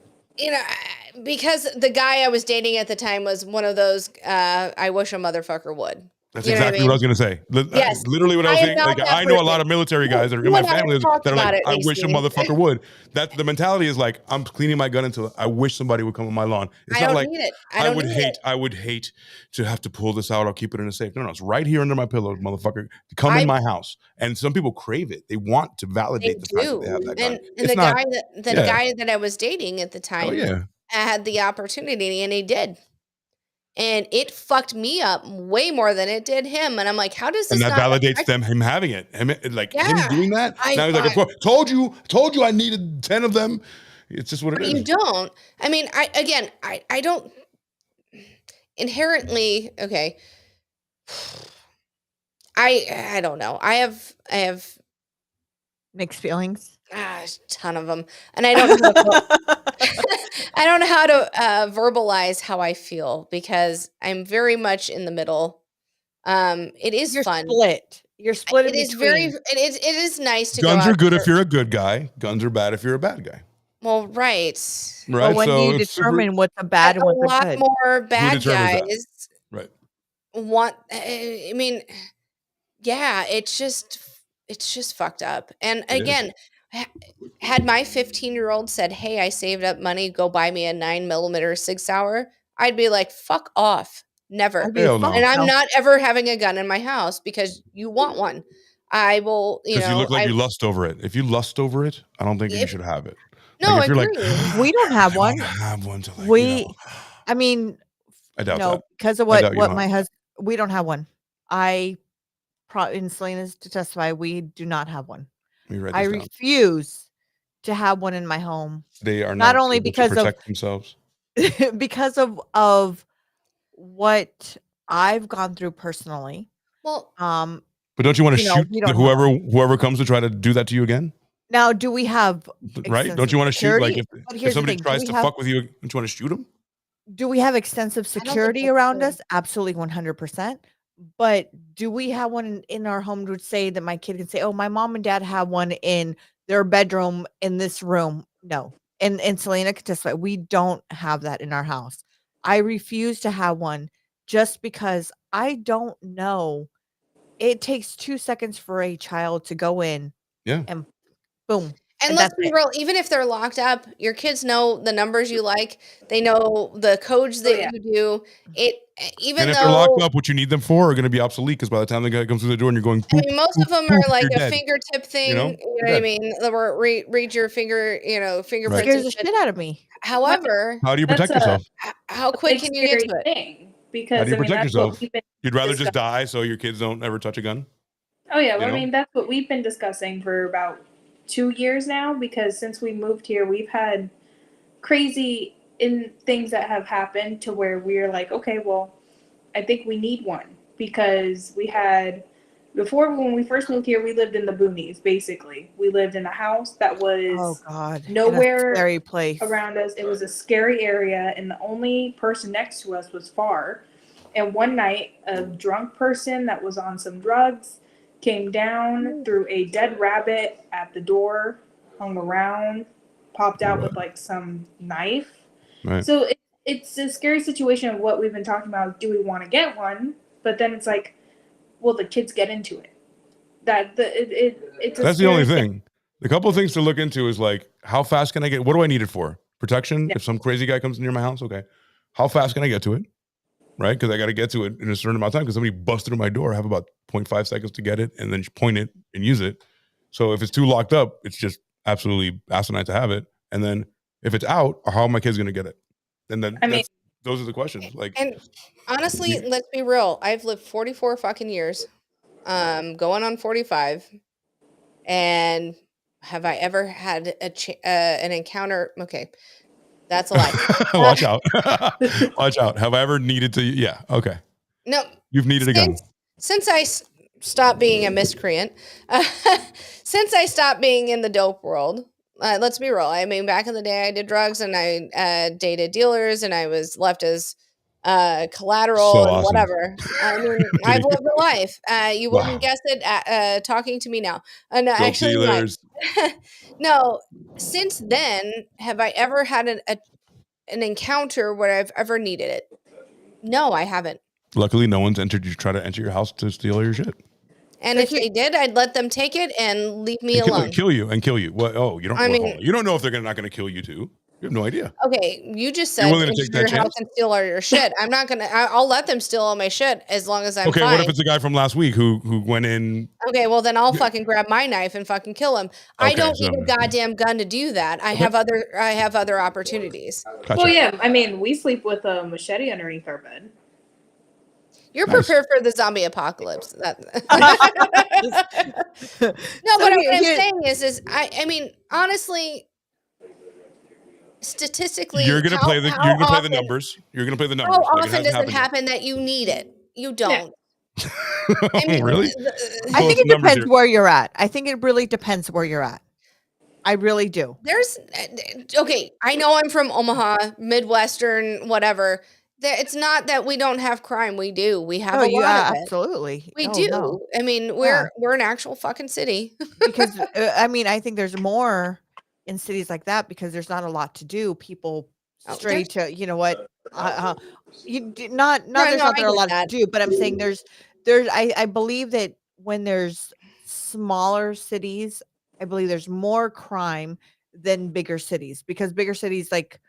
because the guy I was dating at the time was one of those, I wish a motherfucker would. That's exactly what I was going to say. Yes. Literally what I was saying. Like, I know a lot of military guys that are in my family that are like, I wish a motherfucker would. That the mentality is like, I'm cleaning my gun until I wish somebody would come on my lawn. It's not like I would hate to have to pull this out. I'll keep it in a safe. No, it's right here under my pillow, motherfucker. Come in my house. And some people crave it. They want to validate the fact that they have that gun. And the guy that I was dating at the time had the opportunity, and he did. And it fucked me up way more than it did him. And I'm like, how does this? And that validates him having it. Him doing that. Now he's like, told you I needed 10 of them. It's just what it is. You don't. I mean, I don't inherently. Okay. I don't know. I have mixed feelings. A ton of them, and I don't know. I don't know how to verbalize how I feel because I'm very much in the middle. It is fun. You're split. It is it is nice to guns go are good if you're a good guy. Guns are bad if you're a bad guy. Well, right. Well, when do you determine what's a bad and what's a good? A lot more bad guys. Right. I mean, yeah, it's just fucked up. And again, had my 15-year-old said, hey, I saved up money, go buy me a 9mm Sig Sauer, I'd be like, fuck off. Never. No. And I'm not ever having a gun in my house because you want one. I will, because you look like you lust over it. If you lust over it, I don't think you should have it. No, like, I agree. We don't have one. I have one to like, I mean, I doubt that. Because of what my husband, we don't have one. And Selena's to testify, we do not have one. I refuse to have one in my home. They are not only because to protect themselves, because of what I've gone through personally. Well, but don't you want to shoot whoever comes to try to do that to you again? Now, do we have right? Don't you want to shoot? Like if somebody tries to fuck with you, don't you want to shoot them? Do we have extensive security around us? Absolutely, 100%. But do we have one in our home to say that my kid can say, oh, my mom and dad have one in their bedroom in this room? No. And Selena can testify, we don't have that in our house. I refuse to have one just because I don't know. It takes 2 seconds for a child to go in and boom. And let's be real, even if they're locked up, your kids know the numbers you like. They know the codes that you do. Even if they're locked up, what you need them for are going to be obsolete because by the time the guy comes through the door and you're going, boop, most of them are like a fingertip thing. You know what I mean? Read your fingerprints. Scares the shit out of me. However, how do you protect yourself? How quick can you get to it? Because how do you protect yourself? You'd rather just die so your kids don't ever touch a gun? Oh yeah, well, I mean that's what we've been discussing for about 2 years now, because since we moved here, we've had crazy things that have happened to where we're like, okay, well, I think we need one, because we had before, when we first moved here, we lived in the boonies. Basically, we lived in a house that was nowhere around us. It was a scary area, and the only person next to us was far. And one night, a drunk person that was on some drugs came down, threw a dead rabbit at the door, hung around, popped out with like some knife. Right. So it's a scary situation of what we've been talking about. Do we want to get one? But then it's like, will the kids get into it? That's the only thing. The couple of things to look into is like, how fast can I get? What do I need it for? Protection? Yeah. If some crazy guy comes near my house, okay. How fast can I get to it? Right? Because I got to get to it in a certain amount of time because somebody busted through my door. I have about 0.5 seconds to get it and then point it and use it. So if it's too locked up, it's just absolutely asinine to have it. And then if it's out, how are my kids going to get it? And then those are the questions. Like, and honestly, let's be real. I've lived 44 fucking years, going on 45. And have I ever had an encounter? Okay. That's a lie. Watch out. Watch out. Have I ever needed to? Yeah. Okay. No. You've needed a gun. Since I stopped being a miscreant, since I stopped being in the dope world, let's be real. I mean, back in the day, I did drugs and I dated dealers and I was left as collateral So and awesome. whatever. I mean, I've Kidding. lived a life. You Wow. wouldn't guess it talking to me now. No, Dope actually, you might. dealers. No, since then, have I ever had an encounter where I've ever needed it? No, I haven't. Luckily, no one's try to enter your house to steal all your shit. And if they did, I'd let them take it and leave me alone. Kill you. What? Oh, you don't. I mean, you don't know if they're not going to kill you too. You have no idea. Okay, you just You're said willing to enter take that your house chance? and steal all your shit. I'm not gonna. I'll let them steal all my shit as long as I'm Okay, fine. what if it's a guy from last week who went in? Okay, well then I'll fucking grab my knife and fucking kill him. I Okay, don't so- need a goddamn gun to do that. I have other opportunities. Gotcha. Well, yeah. I mean, we sleep with a machete underneath our bed. You're Nice. prepared for the zombie apocalypse. No, So but what I'm here- saying is I mean, honestly, statistically, You're gonna play the often- numbers. You're gonna play the numbers. How Like, often hasn't does it happened yet. happen that you need it? You don't. Oh, really? I Pull think up it numbers depends here. where you're at. I think it really depends where you're at. I really do. There's okay. I know I'm from Omaha, Midwestern, whatever. It's not that we don't have crime. We do. We have a lot of it. Absolutely. We Oh, do. no. I mean, we're an actual fucking city. Because I mean, I think there's more in cities like that because there's not a lot to do. People stray to, you know what? You do not there's no, not I there a get lot that. to do, but I'm saying there's I believe that when there's smaller cities, I believe there's more crime than bigger cities because bigger cities, like,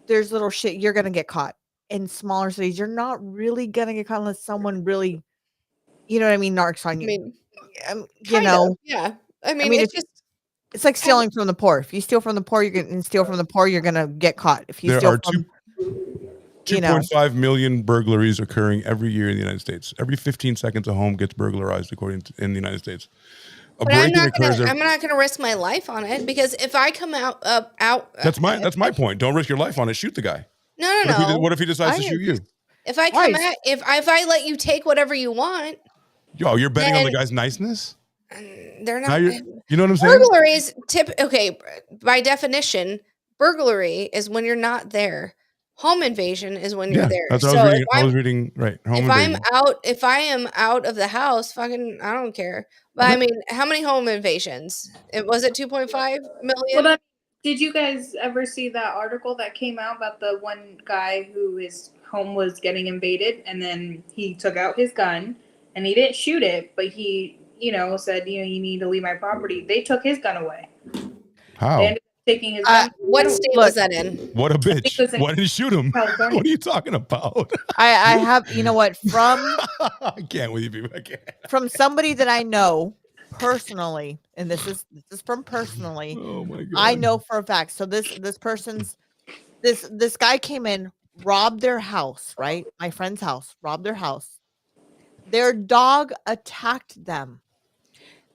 there's little shit you're gonna get caught. In smaller cities, you're not really gonna get caught unless someone really, you know what I mean, narcs on I you. mean, You kind know, of, yeah. I mean, mean, it's just it's like stealing from the poor. If you steal from the poor, you're gonna get caught. If you There steal are from, you know, 2.5 million burglaries occurring every year in the United States. Every 15 seconds, a home gets burglarized, according to in the United States. but I'm not gonna risk my life on it because if I come out. That's my point. Don't risk your life on it. Shoot the guy. No. What if he decides to shoot you? If I come out, if I let you take whatever you want, Yo, you're betting on the Then- guy's niceness? they're Now not. you know what I'm saying? Burglaries okay, by definition, burglary is when you're not there. Home invasion is when you're there. That's what So I was reading. if I I'm was reading right. Home if invasion. if I am out of the house, fucking I don't care. But I mean, how many home invasions? Was it 2.5 million? Well, did you guys ever see that article that came out about the one guy who his home was getting invaded and then he took out his gun and he didn't shoot it, but he, said, you need to leave my property. They took his gun away. How? They ended up taking his gun. What state was that in? What a bitch. Because in Why didn't he shoot him? California. What are you talking about? I have, you know what, from I can't with you people. I can't. from somebody that I know personally, and this is from personally. Oh my god. I know for a fact. So this guy came in, robbed their house, right? My friend's house, robbed their house. Their dog attacked them.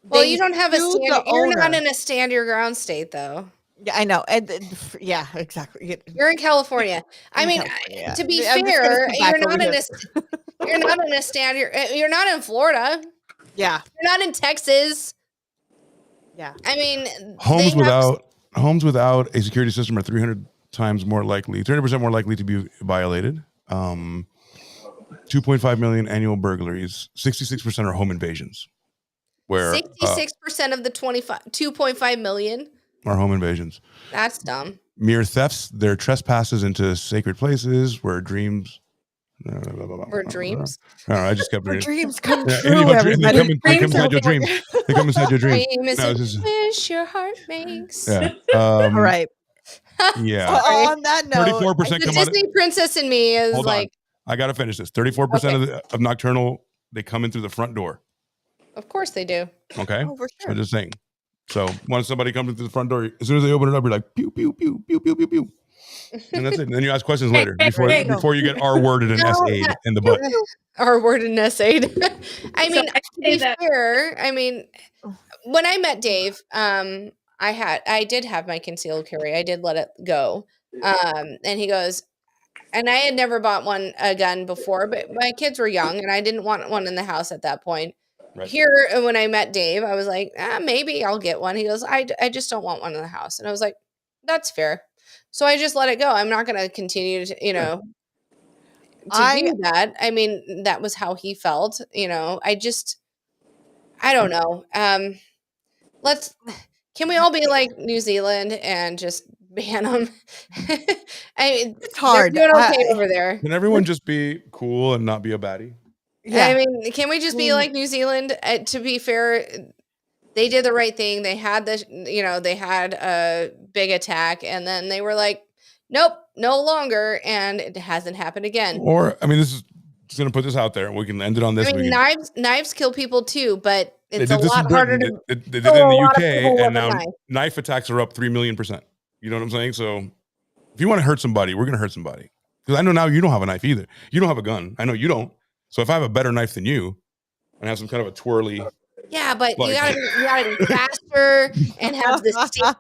Well, They you don't have a sued stand. the You're not owner. in a stand your ground state, though. Yeah, I know. And yeah, exactly. You're in California. I In mean, California, to be yeah. I'm just gonna fair, sit back you're over not in here. you're not in a stand. You're not in Florida. Yeah, You're not in Texas. yeah. I mean, Homes they have- without a security system are 300% more likely to be violated. 2.5 million annual burglaries. 66% are home invasions. Where 66% of the 2.5 million. are home invasions. That's dumb. Mere thefts, they're trespasses into sacred places where dreams. Were dreams. No, I just kept Your reading. dreams come Yeah, true, they everybody. come inside your dream. They come inside your dream. Dream is No, a this is- wish your heart makes. Yeah. All right. Yeah. Sorry. On that note, 34% The come out. Disney princess in me is Hold on. like, I got to finish this. 34% of nocturnal, they come in through the front door. of course they do. Okay. oh, for So sure. just saying. So once somebody comes into the front door, as soon as they open it up, you're like, pew, pew, pew, pew, pew, pew, pew. And that's it. And then you ask questions later before you get R-worded and No, S-aid in the butt. Our word in essayed. I mean, I to say be that- fair, I mean, when I met Dave, I did have my concealed carry. I did let it go. And he goes, and I had never bought a gun before, but my kids were young and I didn't want one in the house at that point. Right. Here, when I met Dave, I was like, maybe I'll get one. He goes, I just don't want one in the house. And I was like, that's fair. So I just let it go. I'm not going to continue to, to do that. I mean, that was how he felt, I don't know. Can we all be like New Zealand and just ban them? I mean, It's hard. They're doing okay over there. Can everyone just be cool and not be a baddie? Yeah. I mean, can we just be like New Zealand? To be fair, they did the right thing. They had this, they had a big attack, and then they were like, nope, no longer, and it hasn't happened again. Or, I mean, this is just going to put this out there. We can end it on this. I mean, knives kill people too, but it's a this lot harder to. They did it in the UK, and now knife attacks are up 3 million%. You know what I'm saying? So, if you want to hurt somebody, we're going to hurt somebody. Because I know now you don't have a knife either. You don't have a gun. I know you don't. So if I have a better knife than you, and have some kind of a twirly. Yeah, but you gotta be faster and have the stamina.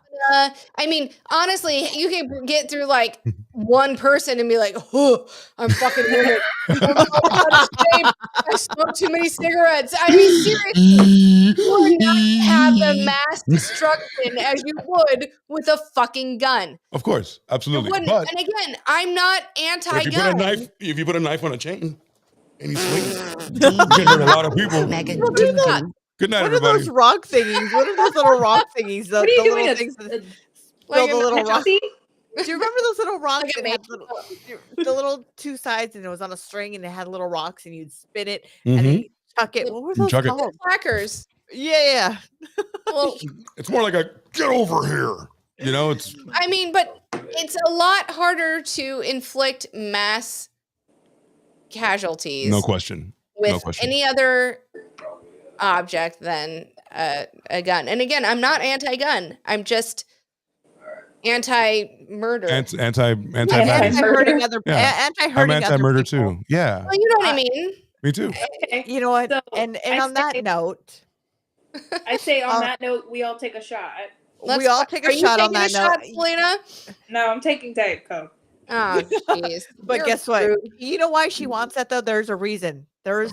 I mean, honestly, you can get through like one person and be like, "Oh, I'm fucking winning. I smoked too many cigarettes." I mean, seriously, you would not have the mass destruction as you would with a fucking gun. Of course, absolutely. But, and again, I'm not anti-gun. If you put a knife on a chain and you swing it, you can hurt a lot of people. Good night, what everybody. are those rock thingies? What are those little rock thingies? The little things that like the little rock. Do Nazi? you remember those little rocks that had the little two sides, and it was on a string, and it had little rocks, and you'd spin it and then you chuck it. What were those called? Clackers. Yeah. Well, it's more like a get over here. It's. I mean, but it's a lot harder to inflict mass casualties. No question. With any other object than a gun. And again, I'm not anti-gun. I'm just anti-murder. Anti-hurting other. Yeah. I'm anti-murder too. Yeah. Well, you know what I mean. Me too. Okay. You know what? So and on that note, I say on that note, we all take a shot. We all take a shot on that note. Selena? No, I'm taking Diet Coke. Oh, jeez. But guess what? You know why she wants that though? There's a reason. There's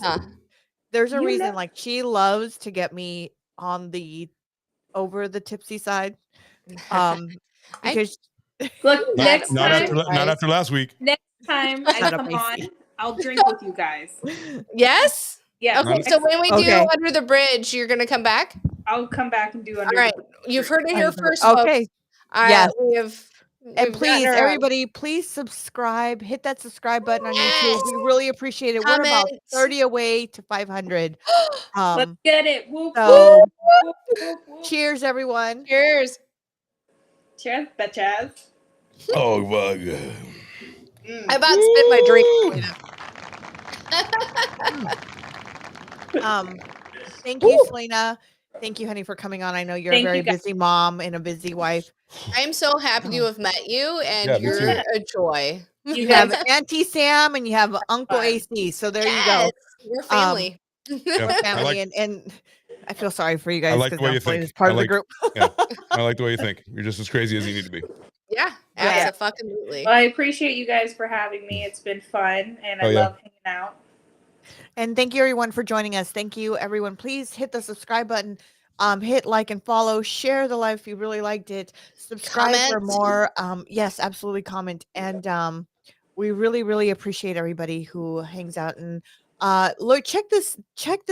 a reason. Like she loves to get me on the over the tipsy side. Because look, not after last week. Next time I come on, I'll drink with you guys. Yes? Yeah. Okay, so when we do Under the Bridge, you're gonna come back? I'll come back and do Under the Bridge. You've heard it here first. Okay. Yes. We have. And please, everybody, please subscribe. Hit that subscribe button on YouTube. We really appreciate it. We're about 30 away to 500. Let's get it. Whoop, so, whoop, whoop, whoop. Cheers, everyone. Cheers. Cheers, bitches. Oh, my God. I about spit my drink. Thank you, Selena. Thank you, honey, for coming on. I know you're a very busy mom and a busy wife. I am so happy to have met you, and you're a joy. You have Auntie Sam and you have Uncle AC. So there you go. We're family. Family, and I feel sorry for you guys. I like the way you think. Part of the group. I like the way you think. You're just as crazy as you need to be. Yeah, absolutely. Well, I appreciate you guys for having me. It's been fun, and I love hanging out. And thank you, everyone, for joining us. Thank you, everyone. Please hit the subscribe button. Hit like and follow. Share the live if you really liked it. Subscribe for more. Yes, absolutely. Comment. And we really, really appreciate everybody who hangs out. And look, check this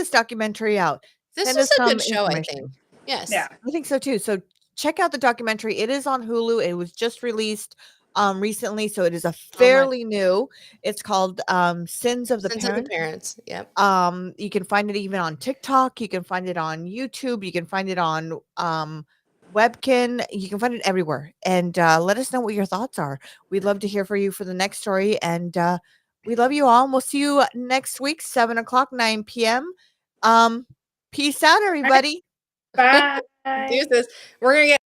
documentary out. This is a good show, I think. Yes. Yeah. I think so too. So check out the documentary. It is on Hulu. It was just released recently, so it is a fairly new. It's called Sins of the Parents. Yep. You can find it even on TikTok. You can find it on YouTube. You can find it on Webkin. You can find it everywhere. And let us know what your thoughts are. We'd love to hear from you for the next story. And we love you all. And we'll see you next week, 7:00, 9 p.m. Peace out, everybody. Bye. We're gonna get